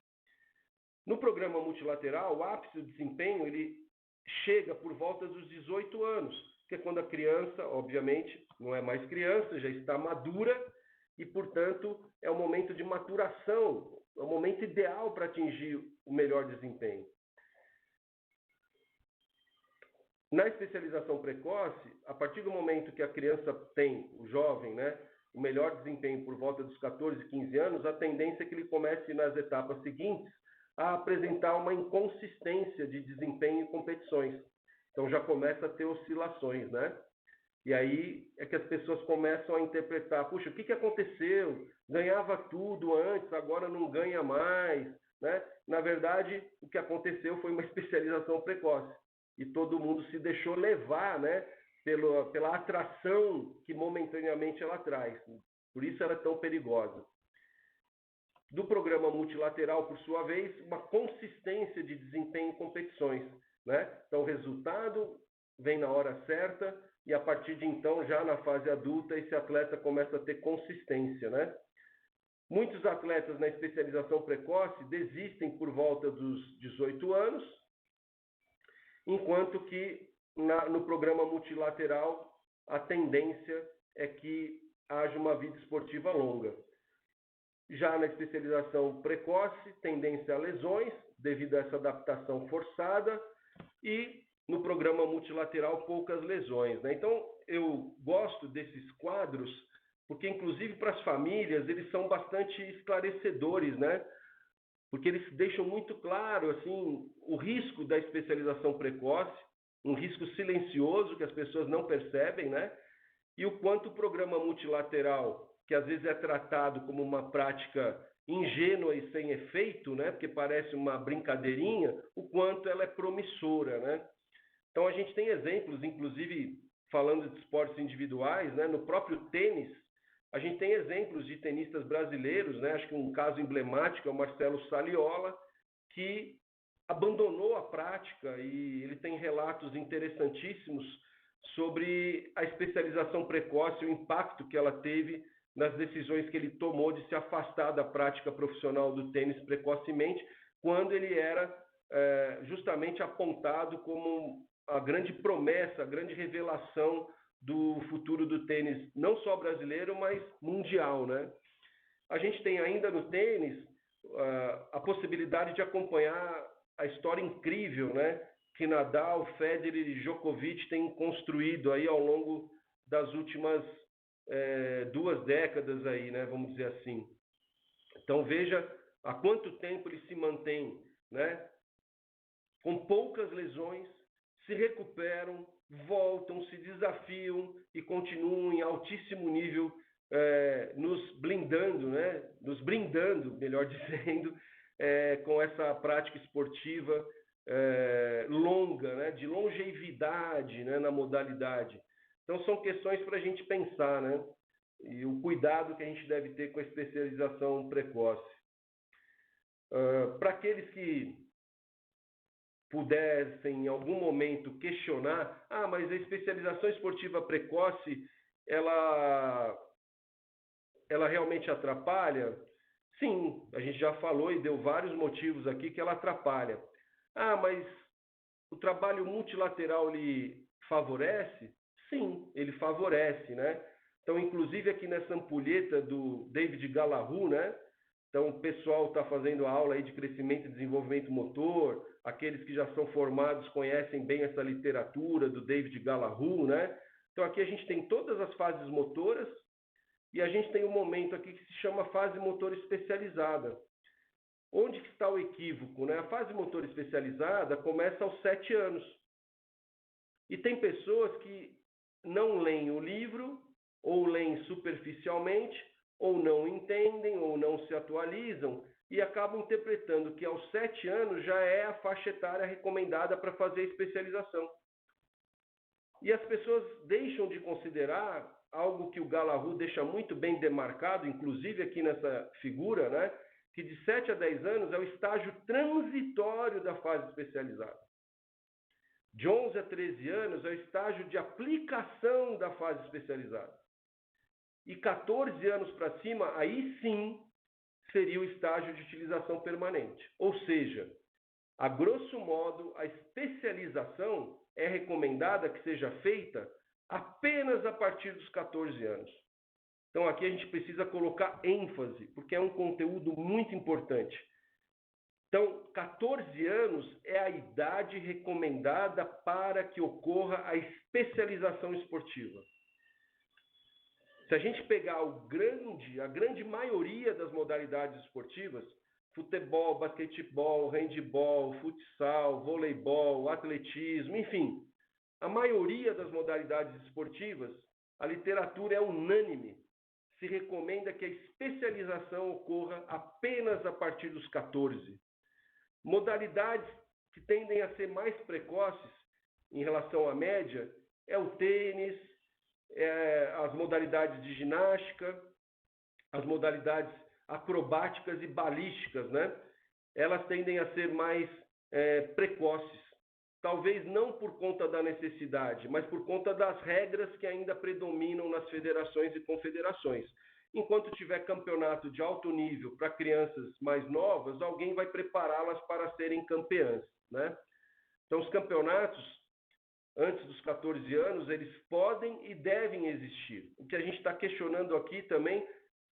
No programa multilateral, o ápice do desempenho ele chega por volta dos 18 anos, que é quando a criança, obviamente, não é mais criança, já está madura e, portanto, é o momento de maturação, é o momento ideal para atingir o melhor desempenho. Na especialização precoce, a partir do momento que a criança tem, o jovem, né, o melhor desempenho por volta dos 14, 15 anos, a tendência é que ele comece nas etapas seguintes a apresentar uma inconsistência de desempenho em competições. Então já começa a ter oscilações, né? E aí é que as pessoas começam a interpretar, puxa, o que aconteceu? Ganhava tudo antes, agora não ganha mais, né? Na verdade, o que aconteceu foi uma especialização precoce. E todo mundo se deixou levar, né, pela atração que momentaneamente ela traz. Por isso ela é tão perigosa. Do programa multilateral, por sua vez, uma consistência de desempenho em competições, né? Então o resultado vem na hora certa e a partir de então, já na fase adulta, esse atleta começa a ter consistência, né? Muitos atletas na especialização precoce desistem por volta dos 18 anos, enquanto que no programa multilateral a tendência é que haja uma vida esportiva longa. Já na especialização precoce, tendência a lesões, devido a essa adaptação forçada, e no programa multilateral, poucas lesões, né? Então, eu gosto desses quadros, porque, inclusive, para as famílias, eles são bastante esclarecedores, né? Porque eles deixam muito claro, assim, o risco da especialização precoce, um risco silencioso que as pessoas não percebem, né? E o quanto o programa multilateral, que às vezes é tratado como uma prática ingênua e sem efeito, né? Porque parece uma brincadeirinha, o quanto ela é promissora, né? Então a gente tem exemplos, inclusive falando de esportes individuais, né? No próprio tênis, a gente tem exemplos de tenistas brasileiros, né? Acho que um caso emblemático é o Marcelo Saliola, que abandonou a prática e ele tem relatos interessantíssimos sobre a especialização precoce e o impacto que ela teve nas decisões que ele tomou de se afastar da prática profissional do tênis precocemente, quando ele era justamente apontado como a grande promessa, a grande revelação do futuro do tênis, não só brasileiro, mas mundial, né? A gente tem ainda no tênis a possibilidade de acompanhar a história incrível, né, que Nadal, Federer e Djokovic têm construído aí ao longo das últimas 2 décadas aí, né, vamos dizer assim. Então veja há quanto tempo eles se mantêm, né, com poucas lesões, se recuperam, voltam, se desafiam e continuam em altíssimo nível, nos blindando, né? Nos brindando, melhor dizendo, com essa prática esportiva longa, né? De longevidade, né? Na modalidade. Então são questões para a gente pensar, né? E o cuidado que a gente deve ter com a especialização precoce. Para aqueles que pudessem em algum momento questionar, mas a especialização esportiva precoce, ela realmente atrapalha? Sim, a gente já falou e deu vários motivos aqui que ela atrapalha. Mas o trabalho multilateral lhe favorece? Sim, ele favorece, né? Então, inclusive aqui nessa ampulheta do David Gallahue, né? Então, o pessoal está fazendo aula aí de crescimento e desenvolvimento motor, aqueles que já são formados conhecem bem essa literatura do David Gallahue, né? Então, aqui a gente tem todas as fases motoras e a gente tem um momento aqui que se chama fase motor especializada. Onde que está o equívoco, né? A fase motor especializada começa aos 7 anos. E tem pessoas que não leem o livro, ou leem superficialmente, ou não entendem, ou não se atualizam, e acabam interpretando que aos 7 anos já é a faixa etária recomendada para fazer a especialização. E as pessoas deixam de considerar algo que o Gallahue deixa muito bem demarcado, inclusive aqui nessa figura, né? Que de 7 a 10 anos é o estágio transitório da fase especializada. De 11 a 13 anos é o estágio de aplicação da fase especializada. e 14 anos para cima, aí sim seria o estágio de utilização permanente. Ou seja, a grosso modo, a especialização é recomendada que seja feita apenas a partir dos 14 anos. Então aqui a gente precisa colocar ênfase, porque é um conteúdo muito importante. Então, 14 anos é a idade recomendada para que ocorra a especialização esportiva. Se a gente pegar a grande maioria das modalidades esportivas, futebol, basquetebol, handebol, futsal, voleibol, atletismo, enfim, a maioria das modalidades esportivas, a literatura é unânime. Se recomenda que a especialização ocorra apenas a partir dos 14. Modalidades que tendem a ser mais precoces em relação à média é o tênis, as modalidades de ginástica, as modalidades acrobáticas e balísticas, né? Elas tendem a ser mais precoces. Talvez não por conta da necessidade, mas por conta das regras que ainda predominam nas federações e confederações. Enquanto tiver campeonato de alto nível para crianças mais novas, alguém vai prepará-las para serem campeãs, né? Então, os campeonatos, antes dos 14 anos, eles podem e devem existir. O que a gente está questionando aqui também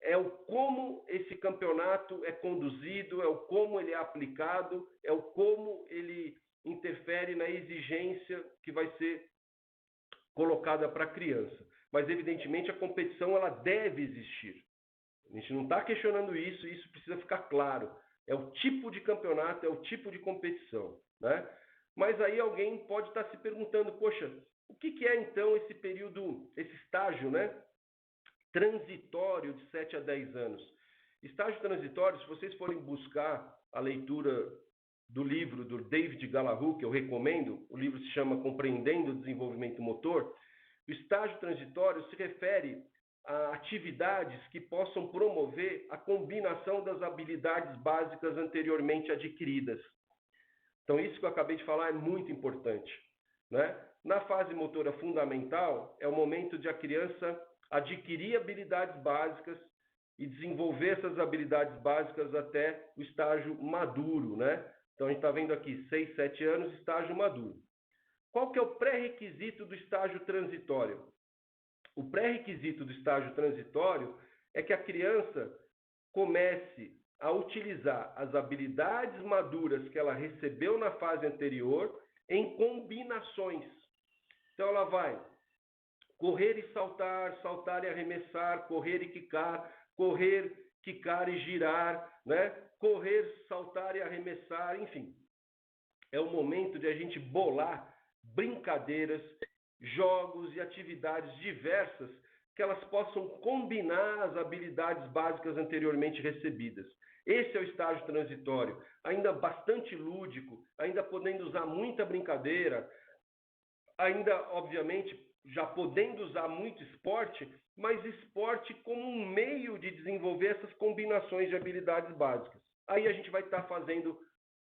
é o como esse campeonato é conduzido, é o como ele é aplicado, é o como ele interfere na exigência que vai ser colocada para a criança. Mas, evidentemente, a competição ela deve existir. A gente não está questionando isso, e isso precisa ficar claro. É o tipo de campeonato, é o tipo de competição, né? Mas aí alguém pode estar se perguntando, poxa, o que é então esse período, esse estágio, né, transitório de 7 a 10 anos? Estágio transitório, se vocês forem buscar a leitura do livro do David Gallagher, que eu recomendo, o livro se chama Compreendendo o Desenvolvimento Motor. O estágio transitório se refere a atividades que possam promover a combinação das habilidades básicas anteriormente adquiridas. Então, isso que eu acabei de falar é muito importante, né? Na fase motora fundamental, é o momento de a criança adquirir habilidades básicas e desenvolver essas habilidades básicas até o estágio maduro, né? Então, a gente está vendo aqui 6, 7 anos, estágio maduro. Qual que é o pré-requisito do estágio transitório? O pré-requisito do estágio transitório é que a criança comece a utilizar as habilidades maduras que ela recebeu na fase anterior em combinações. Então, ela vai correr e saltar, saltar e arremessar, correr e quicar e girar, né? Correr, saltar e arremessar, enfim. É o momento de a gente bolar brincadeiras, jogos e atividades diversas que elas possam combinar as habilidades básicas anteriormente recebidas. Esse é o estágio transitório, ainda bastante lúdico, ainda podendo usar muita brincadeira, ainda, obviamente, já podendo usar muito esporte, mas esporte como um meio de desenvolver essas combinações de habilidades básicas. Aí a gente vai estar fazendo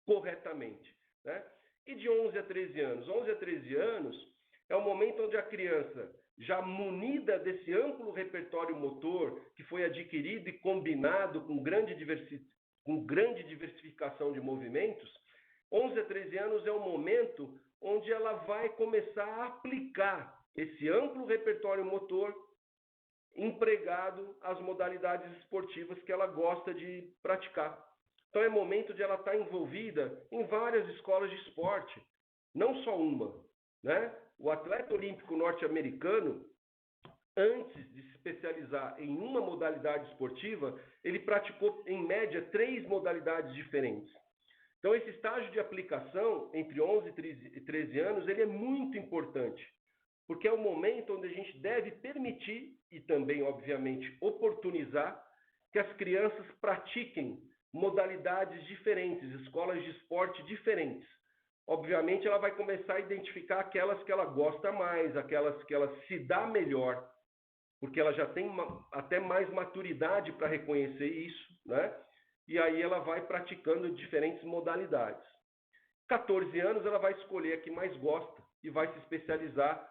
corretamente, né? E de 11 a 13 anos? 11 a 13 anos é o momento onde a criança, já munida desse amplo repertório motor que foi adquirido e combinado com grande diversificação de movimentos, 11 a 13 anos é o momento onde ela vai começar a aplicar esse amplo repertório motor empregado às modalidades esportivas que ela gosta de praticar. Então é momento de ela estar envolvida em várias escolas de esporte, não só uma, né? O atleta olímpico norte-americano, antes de se especializar em uma modalidade esportiva, ele praticou, em média, 3 modalidades diferentes. Então, esse estágio de aplicação, entre 11 e 13 anos, ele é muito importante, porque é o momento onde a gente deve permitir e também, obviamente, oportunizar que as crianças pratiquem modalidades diferentes, escolas de esporte diferentes. Obviamente, ela vai começar a identificar aquelas que ela gosta mais, aquelas que ela se dá melhor, porque ela já tem até mais maturidade para reconhecer isso, né? E aí ela vai praticando diferentes modalidades. 14 anos, ela vai escolher a que mais gosta e vai se especializar,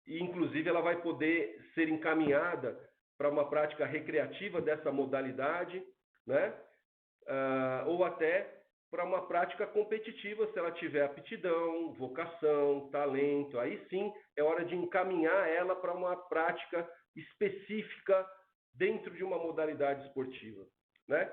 e inclusive ela vai poder ser encaminhada para uma prática recreativa dessa modalidade, né? Ou até para uma prática competitiva, se ela tiver aptidão, vocação, talento, aí sim é hora de encaminhar ela para uma prática específica dentro de uma modalidade esportiva, né?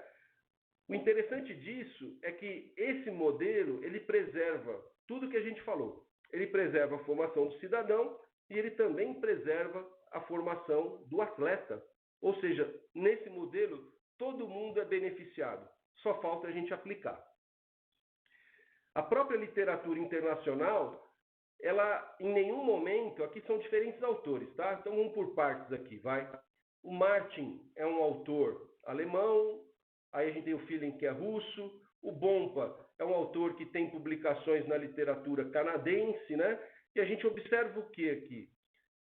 O interessante disso é que esse modelo, ele preserva tudo que a gente falou. Ele preserva a formação do cidadão e ele também preserva a formação do atleta. Ou seja, nesse modelo, todo mundo é beneficiado. Só falta a gente aplicar. A própria literatura internacional, ela em nenhum momento, aqui são diferentes autores, tá? Então vamos por partes aqui, vai. O Martin é um autor alemão, aí a gente tem o Filling, que é russo. O Bompa é um autor que tem publicações na literatura canadense, né? E a gente observa o que aqui?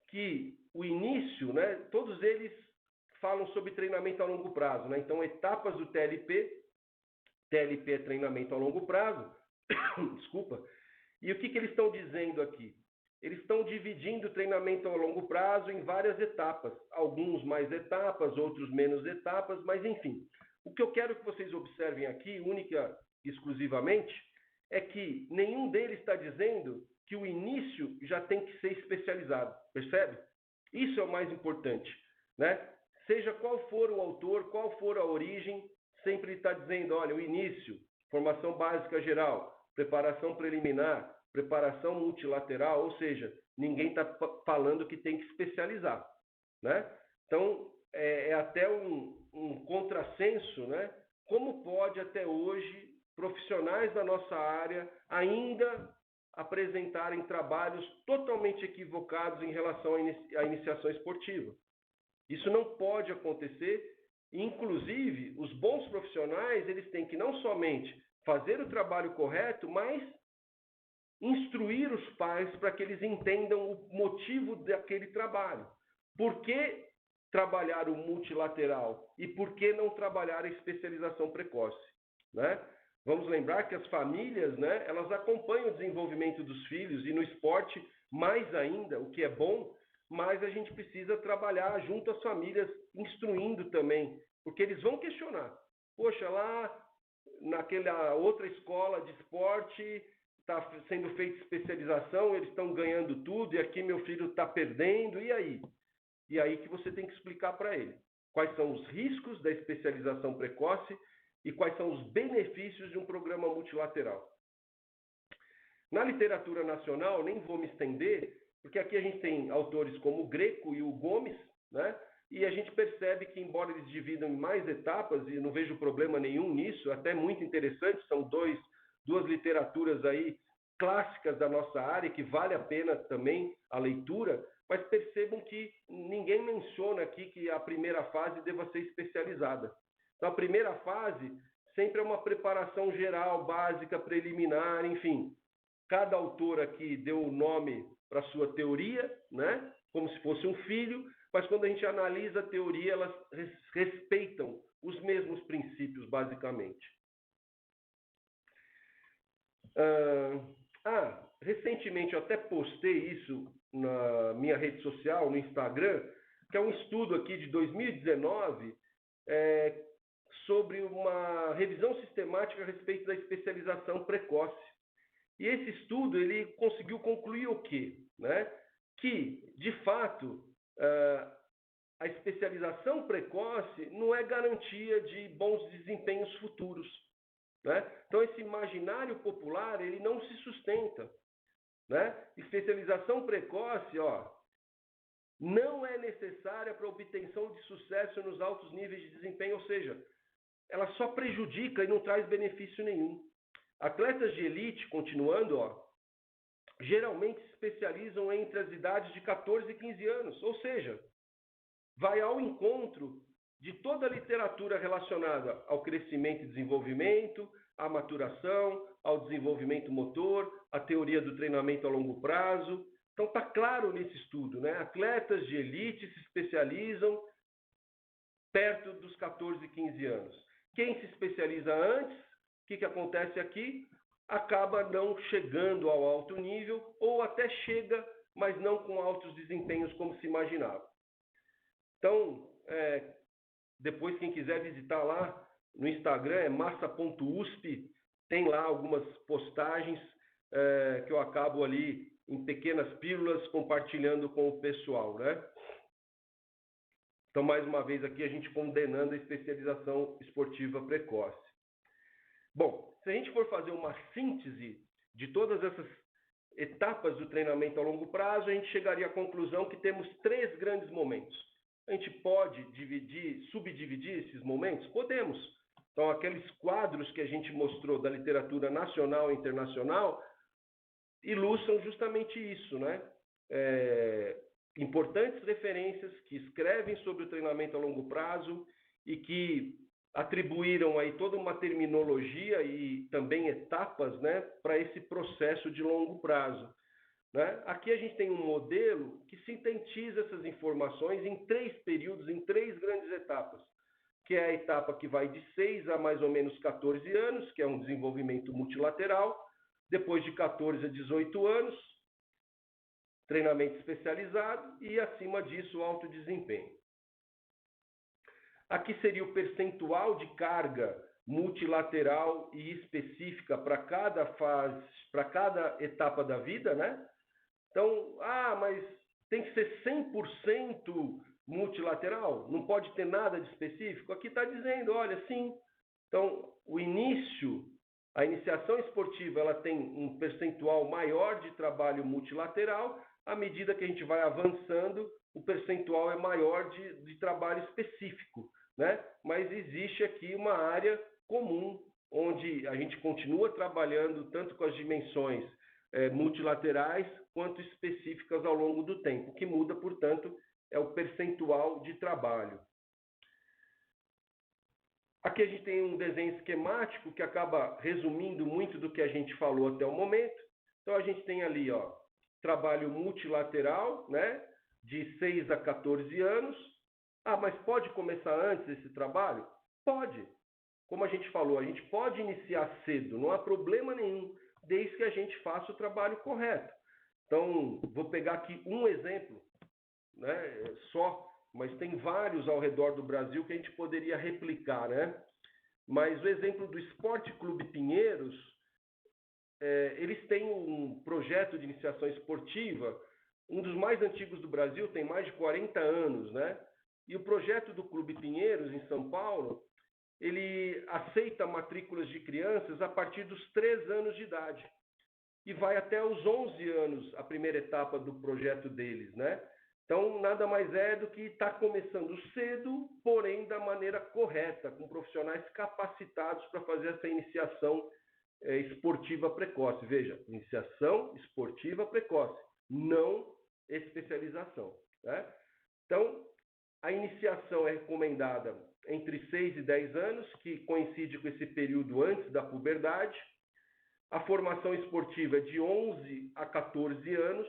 Que o início, né? Todos eles falam sobre treinamento a longo prazo, né? Então, etapas do TLP. TLP é treinamento a longo prazo. Desculpa. E o que eles estão dizendo aqui? Eles estão dividindo o treinamento a longo prazo em várias etapas. Alguns mais etapas, outros menos etapas, mas enfim. O que eu quero que vocês observem aqui, única e exclusivamente, é que nenhum deles está dizendo que o início já tem que ser especializado. Percebe? Isso é o mais importante, né? Seja qual for o autor, qual for a origem, sempre está dizendo, olha, o início, formação básica geral, preparação preliminar, preparação multilateral, ou seja, ninguém está falando que tem que especializar, né? Então, é até um contrassenso, né? Como pode até hoje profissionais da nossa área ainda apresentarem trabalhos totalmente equivocados em relação à iniciação esportiva? Isso não pode acontecer. Inclusive, os bons profissionais, eles têm que não somente fazer o trabalho correto, mas instruir os pais para que eles entendam o motivo daquele trabalho. Por que trabalhar o multilateral e por que não trabalhar a especialização precoce, né? Vamos lembrar que as famílias, né, elas acompanham o desenvolvimento dos filhos e no esporte mais ainda, o que é bom, mas a gente precisa trabalhar junto às famílias, instruindo também, porque eles vão questionar. Poxa, lá naquela outra escola de esporte está sendo feita especialização, eles estão ganhando tudo e aqui meu filho está perdendo, e aí? E aí que você tem que explicar para ele quais são os riscos da especialização precoce e quais são os benefícios de um programa multilateral. Na literatura nacional, nem vou me estender, porque aqui a gente tem autores como o Greco e o Gomes, né? E a gente percebe que, embora eles dividam em mais etapas, e não vejo problema nenhum nisso, até muito interessante, são duas literaturas aí clássicas da nossa área, que vale a pena também a leitura, mas percebam que ninguém menciona aqui que a primeira fase deva ser especializada. Então, a primeira fase sempre é uma preparação geral, básica, preliminar, enfim. Cada autor aqui deu o nome para a sua teoria, né? Como se fosse um filho, mas quando a gente analisa a teoria, elas respeitam os mesmos princípios, basicamente. Recentemente eu até postei isso na minha rede social, no Instagram, que é um estudo aqui de 2019 sobre uma revisão sistemática a respeito da especialização precoce. E esse estudo ele conseguiu concluir o quê? Né? Que, de fato, a especialização precoce não é garantia de bons desempenhos futuros, né? Então, esse imaginário popular ele não se sustenta, né? Especialização precoce, não é necessária para a obtenção de sucesso nos altos níveis de desempenho, ou seja, ela só prejudica e não traz benefício nenhum. Atletas de elite, continuando, geralmente se especializam entre as idades de 14 e 15 anos, ou seja, vai ao encontro de toda a literatura relacionada ao crescimento e desenvolvimento, à maturação, ao desenvolvimento motor, à teoria do treinamento a longo prazo. Então está claro nesse estudo, né? Atletas de elite se especializam perto dos 14 e 15 anos. Quem se especializa antes, o que acontece aqui? Acaba não chegando ao alto nível, ou até chega, mas não com altos desempenhos como se imaginava. Então, depois quem quiser visitar lá no Instagram é massa.usp, tem lá algumas postagens que eu acabo ali em pequenas pílulas compartilhando com o pessoal, né? Então, mais uma vez aqui, a gente condenando a especialização esportiva precoce. Bom, se a gente for fazer uma síntese de todas essas etapas do treinamento a longo prazo, a gente chegaria à conclusão que temos 3 grandes momentos. A gente pode subdividir esses momentos? Podemos. Então, aqueles quadros que a gente mostrou da literatura nacional e internacional ilustram justamente isso, né? Importantes referências que escrevem sobre o treinamento a longo prazo e que atribuíram aí toda uma terminologia e também etapas, né, para esse processo de longo prazo, né? Aqui a gente tem um modelo que sintetiza essas informações em 3 períodos, em 3 grandes etapas, que é a etapa que vai de 6 a mais ou menos 14 anos, que é um desenvolvimento multilateral, depois de 14 a 18 anos, treinamento especializado e, acima disso, alto desempenho. Aqui seria o percentual de carga multilateral e específica para cada fase, para cada etapa da vida, né? Então, mas tem que ser 100% multilateral? Não pode ter nada de específico? Aqui está dizendo, olha, sim. Então, a iniciação esportiva, ela tem um percentual maior de trabalho multilateral. À medida que a gente vai avançando, o percentual é maior de trabalho específico, né? Mas existe aqui uma área comum, onde a gente continua trabalhando tanto com as dimensões multilaterais quanto específicas ao longo do tempo. O que muda, portanto, é o percentual de trabalho. Aqui a gente tem um desenho esquemático que acaba resumindo muito do que a gente falou até o momento. Então, a gente tem ali, ó, trabalho multilateral, né, de 6 a 14 anos. Mas pode começar antes esse trabalho? Pode. Como a gente falou, a gente pode iniciar cedo, não há problema nenhum, desde que a gente faça o trabalho correto. Então, vou pegar aqui um exemplo, né, só, mas tem vários ao redor do Brasil que a gente poderia replicar, né? Mas o exemplo do Esporte Clube Pinheiros, eles têm um projeto de iniciação esportiva, um dos mais antigos do Brasil, tem mais de 40 anos, né? E o projeto do Clube Pinheiros, em São Paulo, ele aceita matrículas de crianças a partir dos 3 anos de idade. E vai até os 11 anos, a primeira etapa do projeto deles, né? Então, nada mais é do que estar começando cedo, porém da maneira correta, com profissionais capacitados para fazer essa iniciação esportiva precoce. Veja, iniciação esportiva precoce, não especialização, né? Então, a iniciação é recomendada entre 6 e 10 anos, que coincide com esse período antes da puberdade. A formação esportiva é de 11 a 14 anos,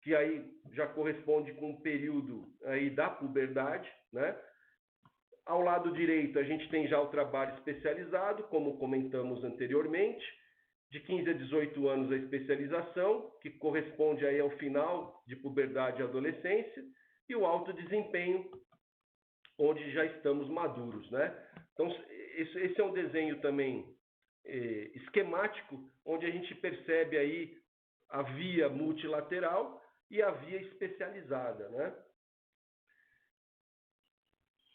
que aí já corresponde com o período aí da puberdade, né? Ao lado direito, a gente tem já o trabalho especializado, como comentamos anteriormente, de 15 a 18 anos a especialização, que corresponde aí ao final de puberdade e adolescência, e o alto desempenho, onde já estamos maduros, né? Então, esse é um desenho também esquemático, onde a gente percebe aí a via multilateral e a via especializada, né?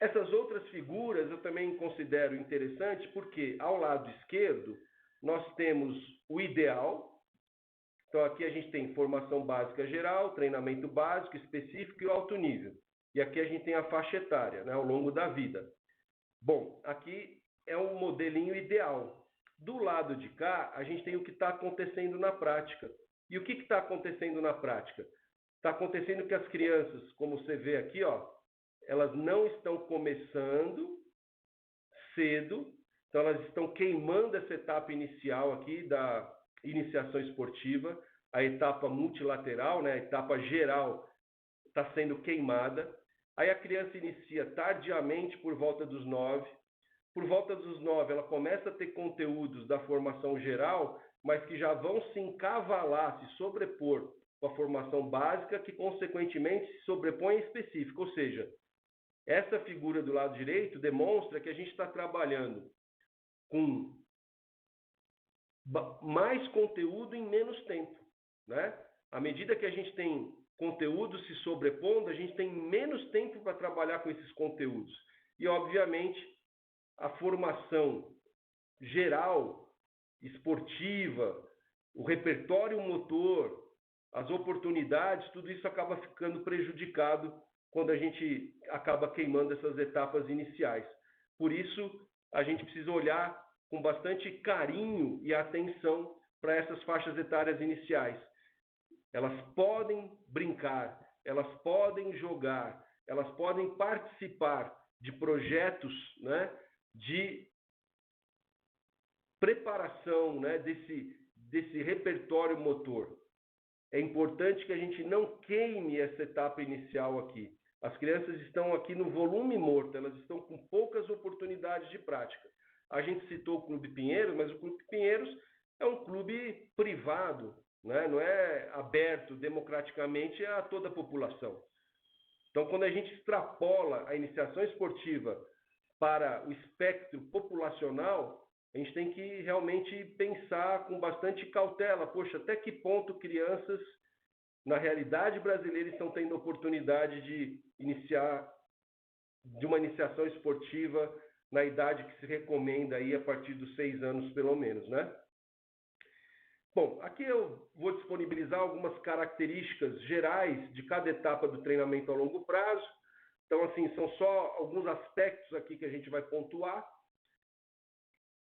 Essas outras figuras eu também considero interessante porque ao lado esquerdo nós temos o ideal. Então aqui a gente tem formação básica geral, treinamento básico, específico e alto nível. E aqui a gente tem a faixa etária, né, ao longo da vida. Bom, aqui é um modelinho ideal. Do lado de cá, a gente tem o que está acontecendo na prática. E o que está acontecendo na prática? Está acontecendo que as crianças, como você vê aqui, ó, elas não estão começando cedo, então elas estão queimando essa etapa inicial aqui da iniciação esportiva, a etapa multilateral, né, a etapa geral está sendo queimada. Aí a criança inicia tardiamente por volta dos 9. Por volta dos 9, ela começa a ter conteúdos da formação geral, mas que já vão se encavalar, se sobrepor com a formação básica, que consequentemente se sobrepõe à específica. Ou seja, Essa figura do lado direito demonstra que a gente está trabalhando com mais conteúdo em menos tempo, né? À medida que a gente tem conteúdo se sobrepondo, a gente tem menos tempo para trabalhar com esses conteúdos. E, obviamente, a formação geral, esportiva, o repertório motor, as oportunidades, tudo isso acaba ficando prejudicado quando a gente acaba queimando essas etapas iniciais. Por isso, a gente precisa olhar com bastante carinho e atenção para essas faixas etárias iniciais. Elas podem brincar, elas podem jogar, elas podem participar de projetos, né, de preparação, né, desse repertório motor. É importante que a gente não queime essa etapa inicial aqui. As crianças estão aqui no volume morto, elas estão com poucas oportunidades de prática. A gente citou o Clube Pinheiros, mas o Clube Pinheiros é um clube privado, né? Não é aberto democraticamente a toda a população. Então, quando a gente extrapola a iniciação esportiva para o espectro populacional, a gente tem que realmente pensar com bastante cautela, poxa, até que ponto crianças, na realidade brasileira, estão tendo oportunidade de uma iniciação esportiva na idade que se recomenda aí a partir dos 6 anos, pelo menos, né? Bom, aqui eu vou disponibilizar algumas características gerais de cada etapa do treinamento a longo prazo. Então, assim, são só alguns aspectos aqui que a gente vai pontuar.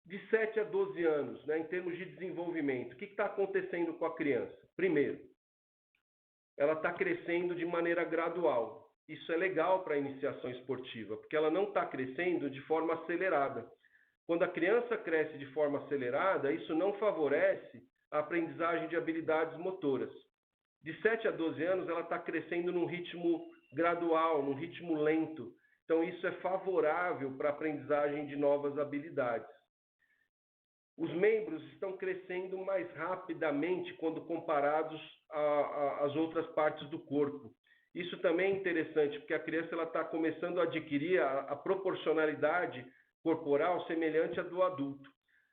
De 7 a 12 anos, né, em termos de desenvolvimento, o que está acontecendo com a criança? Primeiro, ela está crescendo de maneira gradual. Isso é legal para a iniciação esportiva, porque ela não está crescendo de forma acelerada. Quando a criança cresce de forma acelerada, isso não favorece a aprendizagem de habilidades motoras. De 7 a 12 anos, ela está crescendo num ritmo gradual, num ritmo lento. Então, isso é favorável para a aprendizagem de novas habilidades. Os membros estão crescendo mais rapidamente quando comparados às outras partes do corpo. Isso também é interessante, porque a criança está começando a adquirir a proporcionalidade corporal semelhante à do adulto.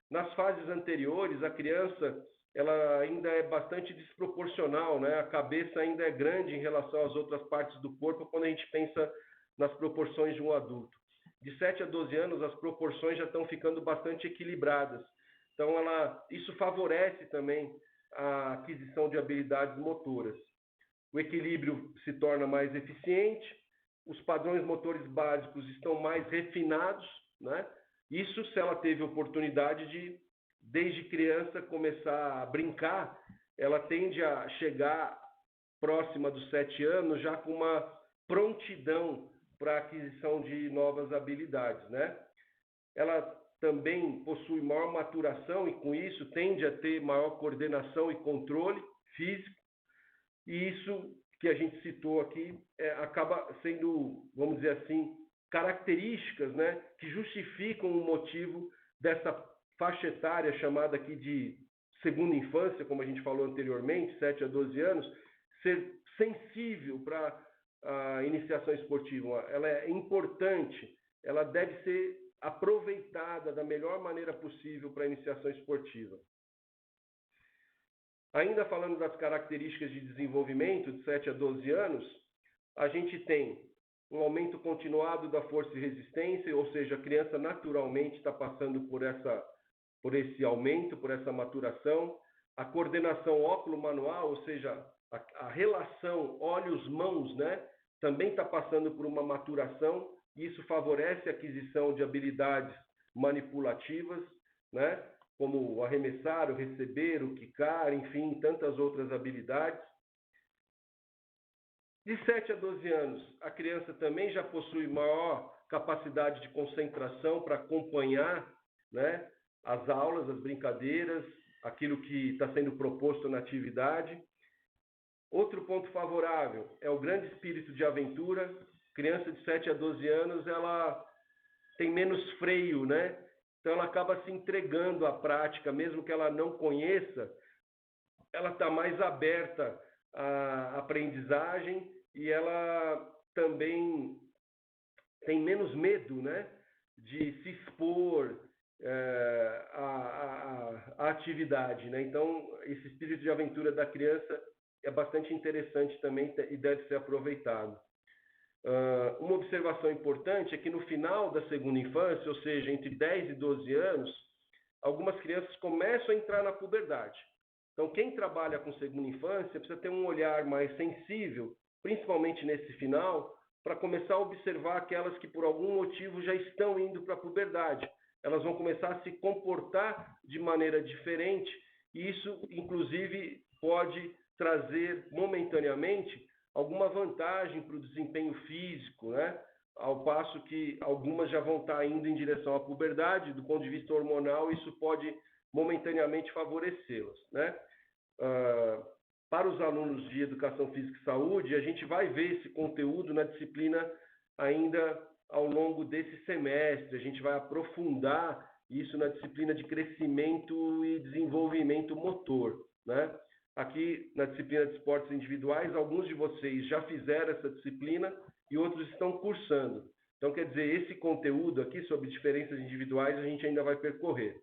Nas fases anteriores, a criança ela ainda é bastante desproporcional, né? A cabeça ainda é grande em relação às outras partes do corpo quando a gente pensa nas proporções de um adulto. De 7 a 12 anos, as proporções já estão ficando bastante equilibradas. Então, isso favorece também a aquisição de habilidades motoras. O equilíbrio se torna mais eficiente, os padrões motores básicos estão mais refinados, né? Isso se ela teve oportunidade de, desde criança, começar a brincar, ela tende a chegar próxima dos 7 anos já com uma prontidão para a aquisição de novas habilidades, né? Ela também possui maior maturação e, com isso, tende a ter maior coordenação e controle físico. E isso que a gente citou aqui acaba sendo, vamos dizer assim, características, né, que justificam o motivo dessa faixa etária chamada aqui de segunda infância, como a gente falou anteriormente, 7 a 12 anos, ser sensível para a iniciação esportiva. Ela é importante, ela deve ser aproveitada da melhor maneira possível para a iniciação esportiva. Ainda falando das características de desenvolvimento de 7 a 12 anos, a gente tem um aumento continuado da força e resistência, ou seja, a criança naturalmente está passando por esse aumento, por essa maturação. A coordenação óculo-manual, ou seja, a relação olhos-mãos, né, também está passando por uma maturação. Isso favorece a aquisição de habilidades manipulativas, né, como o arremessar, o receber, o quicar, enfim, tantas outras habilidades. De 7 a 12 anos, a criança também já possui maior capacidade de concentração para acompanhar, né, as aulas, as brincadeiras, aquilo que está sendo proposto na atividade. Outro ponto favorável é o grande espírito de aventura. Criança de 7 a 12 anos, ela tem menos freio, né? Então, ela acaba se entregando à prática, mesmo que ela não conheça, ela está mais aberta à aprendizagem e ela também tem menos medo, né, de se expor à atividade, né? Então, esse espírito de aventura da criança é bastante interessante também e deve ser aproveitado. Uma observação importante é que no final da segunda infância, ou seja, entre 10 e 12 anos, algumas crianças começam a entrar na puberdade. Então, quem trabalha com segunda infância precisa ter um olhar mais sensível, principalmente nesse final, para começar a observar aquelas que por algum motivo já estão indo para a puberdade. Elas vão começar a se comportar de maneira diferente e isso, inclusive, pode trazer momentaneamente alguma vantagem para o desempenho físico, né? Ao passo que algumas já vão estar indo em direção à puberdade, do ponto de vista hormonal, isso pode momentaneamente favorecê-las, né? Para os alunos de Educação Física e Saúde, a gente vai ver esse conteúdo na disciplina ainda ao longo desse semestre. A gente vai aprofundar isso na disciplina de crescimento e desenvolvimento motor, né? Aqui na disciplina de esportes individuais, alguns de vocês já fizeram essa disciplina e outros estão cursando. Então, quer dizer, esse conteúdo aqui sobre diferenças individuais a gente ainda vai percorrer.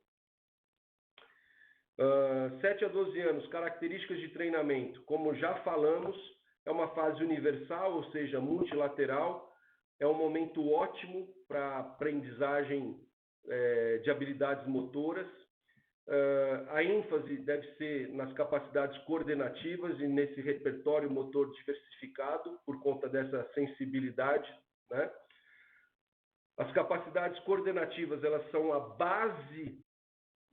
7 a 12 anos, características de treinamento. Como já falamos, é uma fase universal, ou seja, multilateral. É um momento ótimo para aprendizagem de habilidades motoras. A ênfase deve ser nas capacidades coordenativas e nesse repertório motor diversificado, por conta dessa sensibilidade, né? As capacidades coordenativas, elas são a base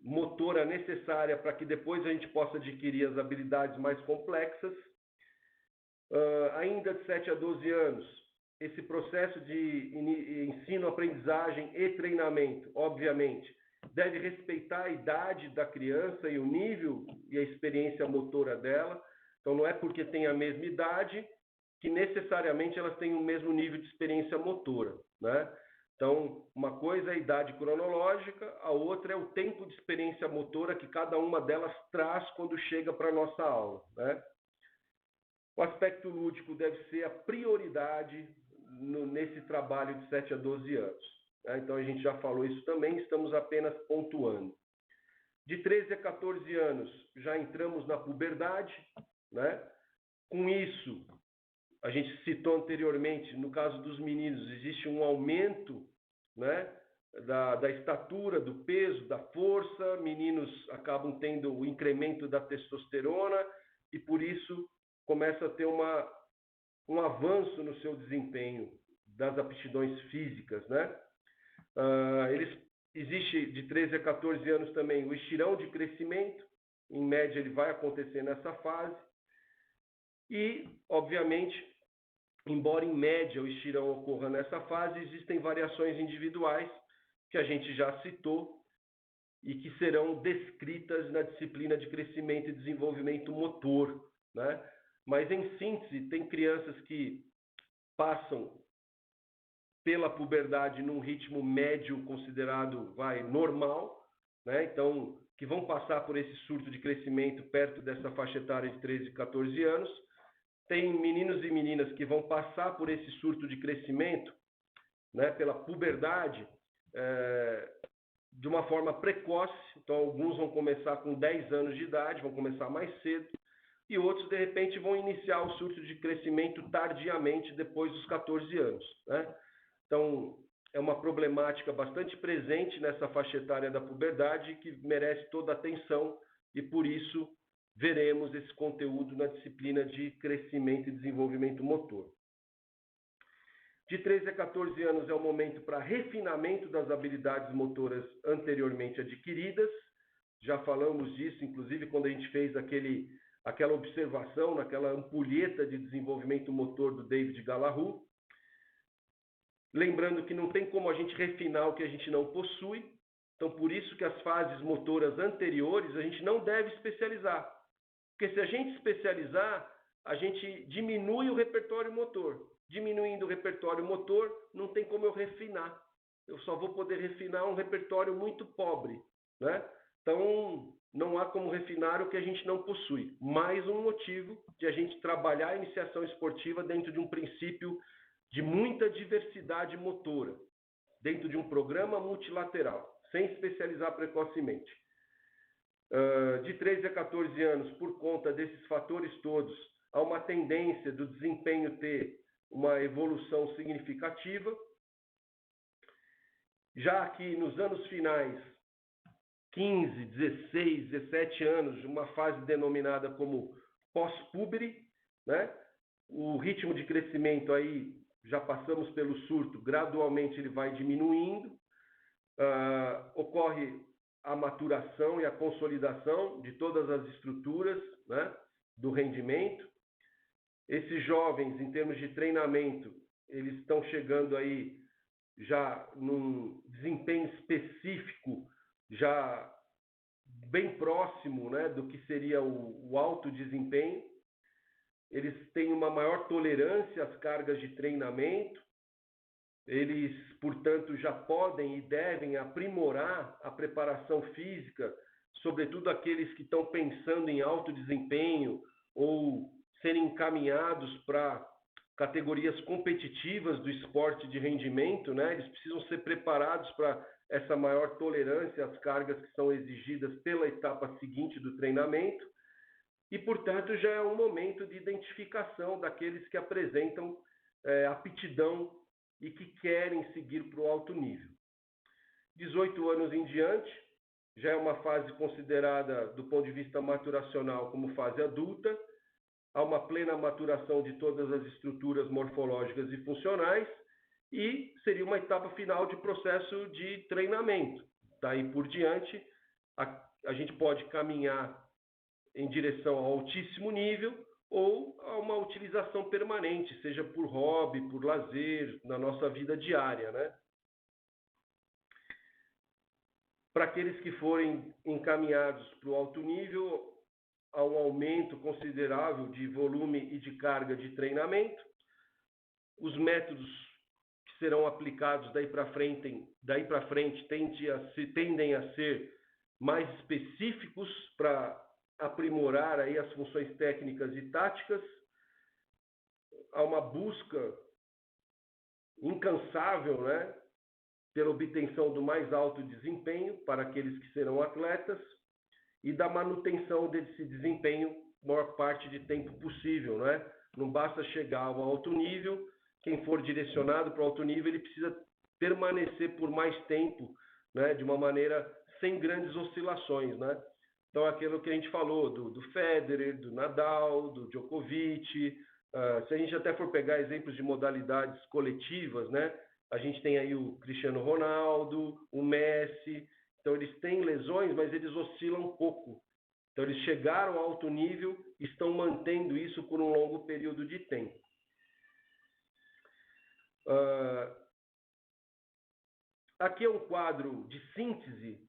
motora necessária para que depois a gente possa adquirir as habilidades mais complexas. Ainda de 7 a 12 anos, esse processo de ensino, aprendizagem e treinamento, obviamente, deve respeitar a idade da criança e o nível e a experiência motora dela. Então, não é porque tem a mesma idade que necessariamente elas têm o mesmo nível de experiência motora, né? Então, uma coisa é a idade cronológica, a outra é o tempo de experiência motora que cada uma delas traz quando chega para a nossa aula, né? O aspecto lúdico deve ser a prioridade nesse trabalho de 7 a 12 anos. Né? Então, a gente já falou isso também, estamos apenas pontuando. De 13 a 14 anos, já entramos na puberdade, né? Com isso, a gente citou anteriormente, no caso dos meninos, existe um aumento, né, da estatura, do peso, da força. Meninos acabam tendo o incremento da testosterona e, por isso, começa a ter um avanço no seu desempenho das aptidões físicas, né? Existe de 13 a 14 anos também o estirão de crescimento. Em média, ele vai acontecer nessa fase. E, obviamente, embora em média o estirão ocorra nessa fase, existem variações individuais que a gente já citou e que serão descritas na disciplina de crescimento e desenvolvimento motor, né? Mas, em síntese, tem crianças que passam pela puberdade num ritmo médio considerado, normal, né? Então, que vão passar por esse surto de crescimento perto dessa faixa etária de 13 e 14 anos. Tem meninos e meninas que vão passar por esse surto de crescimento, né, pela puberdade, de uma forma precoce. Então, alguns vão começar com 10 anos de idade, vão começar mais cedo, e outros, de repente, vão iniciar o surto de crescimento tardiamente, depois dos 14 anos, né? Então, é uma problemática bastante presente nessa faixa etária da puberdade que merece toda a atenção e, por isso, veremos esse conteúdo na disciplina de crescimento e desenvolvimento motor. De 13 a 14 anos é o momento para refinamento das habilidades motoras anteriormente adquiridas. Já falamos disso, inclusive, quando a gente fez aquela observação naquela ampulheta de desenvolvimento motor do David Gallahue. Lembrando que não tem como a gente refinar o que a gente não possui. Então, por isso que as fases motoras anteriores a gente não deve especializar. Porque se a gente especializar, a gente diminui o repertório motor. Diminuindo o repertório motor, não tem como eu refinar. Eu só vou poder refinar um repertório muito pobre, né? Então, não há como refinar o que a gente não possui. Mais um motivo de a gente trabalhar a iniciação esportiva dentro de um princípio de muita diversidade motora, dentro de um programa multilateral, sem especializar precocemente. De 13 a 14 anos, por conta desses fatores todos, há uma tendência do desempenho ter uma evolução significativa. Já aqui nos anos finais, 15, 16, 17 anos, uma fase denominada como pós-pubere, né? O ritmo de crescimento aí, já passamos pelo surto, gradualmente ele vai diminuindo, ocorre a maturação e a consolidação de todas as estruturas, né, do rendimento. Esses jovens, em termos de treinamento, eles estão chegando aí já num desempenho específico, já bem próximo, né, do que seria o alto desempenho. Eles têm uma maior tolerância às cargas de treinamento. Eles, portanto, já podem e devem aprimorar a preparação física, sobretudo aqueles que estão pensando em alto desempenho ou serem encaminhados para categorias competitivas do esporte de rendimento, né? Eles precisam ser preparados para essa maior tolerância às cargas que são exigidas pela etapa seguinte do treinamento e, portanto, já é um momento de identificação daqueles que apresentam aptidão e que querem seguir para o alto nível. 18 anos em diante, já é uma fase considerada, do ponto de vista maturacional, como fase adulta. Há uma plena maturação de todas as estruturas morfológicas e funcionais e seria uma etapa final de processo de treinamento. Daí por diante, a gente pode caminhar em direção ao altíssimo nível ou a uma utilização permanente, seja por hobby, por lazer, na nossa vida diária, né? Para aqueles que forem encaminhados para o alto nível, há um aumento considerável de volume e de carga de treinamento. Os métodos que serão aplicados daí para frente tendem a ser mais específicos para aprimorar aí as funções técnicas e táticas. Há uma busca incansável, né, pela obtenção do mais alto desempenho para aqueles que serão atletas e da manutenção desse desempenho maior parte de tempo possível, né? Não basta chegar ao alto nível, quem for direcionado para o alto nível, ele precisa permanecer por mais tempo, né, de uma maneira sem grandes oscilações, né? Então, aquilo que a gente falou do Federer, do Nadal, do Djokovic, se a gente até for pegar exemplos de modalidades coletivas, né, a gente tem aí o Cristiano Ronaldo, o Messi. Então, eles têm lesões, mas eles oscilam um pouco. Então, eles chegaram a alto nível e estão mantendo isso por um longo período de tempo. Aqui é um quadro de síntese,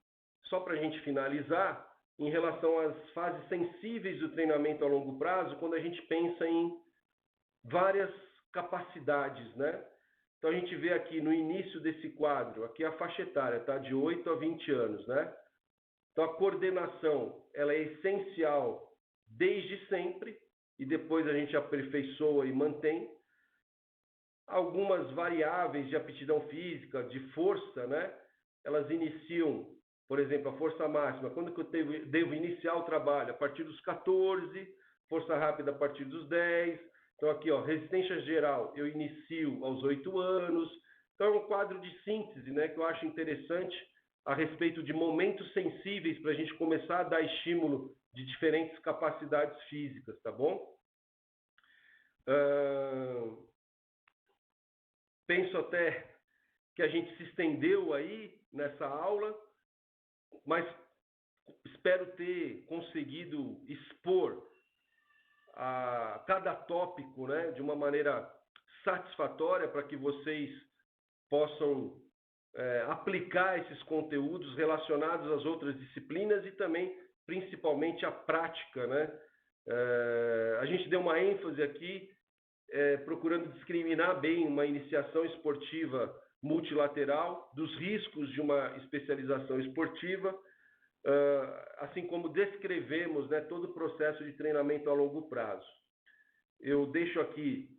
só para a gente finalizar, em relação às fases sensíveis do treinamento a longo prazo, quando a gente pensa em várias capacidades, né? Então, a gente vê aqui no início desse quadro, aqui a faixa etária, tá? De 8 a 20 anos, né? Então, a coordenação, ela é essencial desde sempre, e depois a gente aperfeiçoa e mantém. Algumas variáveis de aptidão física, de força, né? Elas iniciam, por exemplo, a força máxima, quando que eu devo iniciar o trabalho? A partir dos 14, força rápida a partir dos 10. Então, aqui, ó, resistência geral, eu inicio aos 8 anos. Então, é um quadro de síntese, né, que eu acho interessante a respeito de momentos sensíveis para a gente começar a dar estímulo de diferentes capacidades físicas, tá bom? Penso até que a gente se estendeu aí nessa aula, mas espero ter conseguido expor a cada tópico, né, de uma maneira satisfatória para que vocês possam aplicar esses conteúdos relacionados às outras disciplinas e também, principalmente, à prática, né? A gente deu uma ênfase aqui procurando discriminar bem uma iniciação esportiva multilateral dos riscos de uma especialização esportiva, assim como descrevemos, né, todo o processo de treinamento a longo prazo. Eu deixo aqui,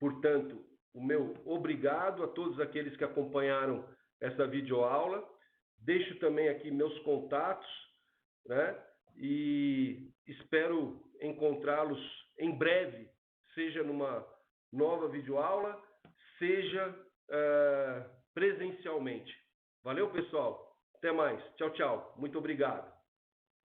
portanto, o meu obrigado a todos aqueles que acompanharam essa videoaula. Deixo também aqui meus contatos, né? E espero encontrá-los em breve, seja numa nova videoaula, seja presencialmente. Valeu, pessoal. Até mais. Tchau, tchau. Muito obrigado.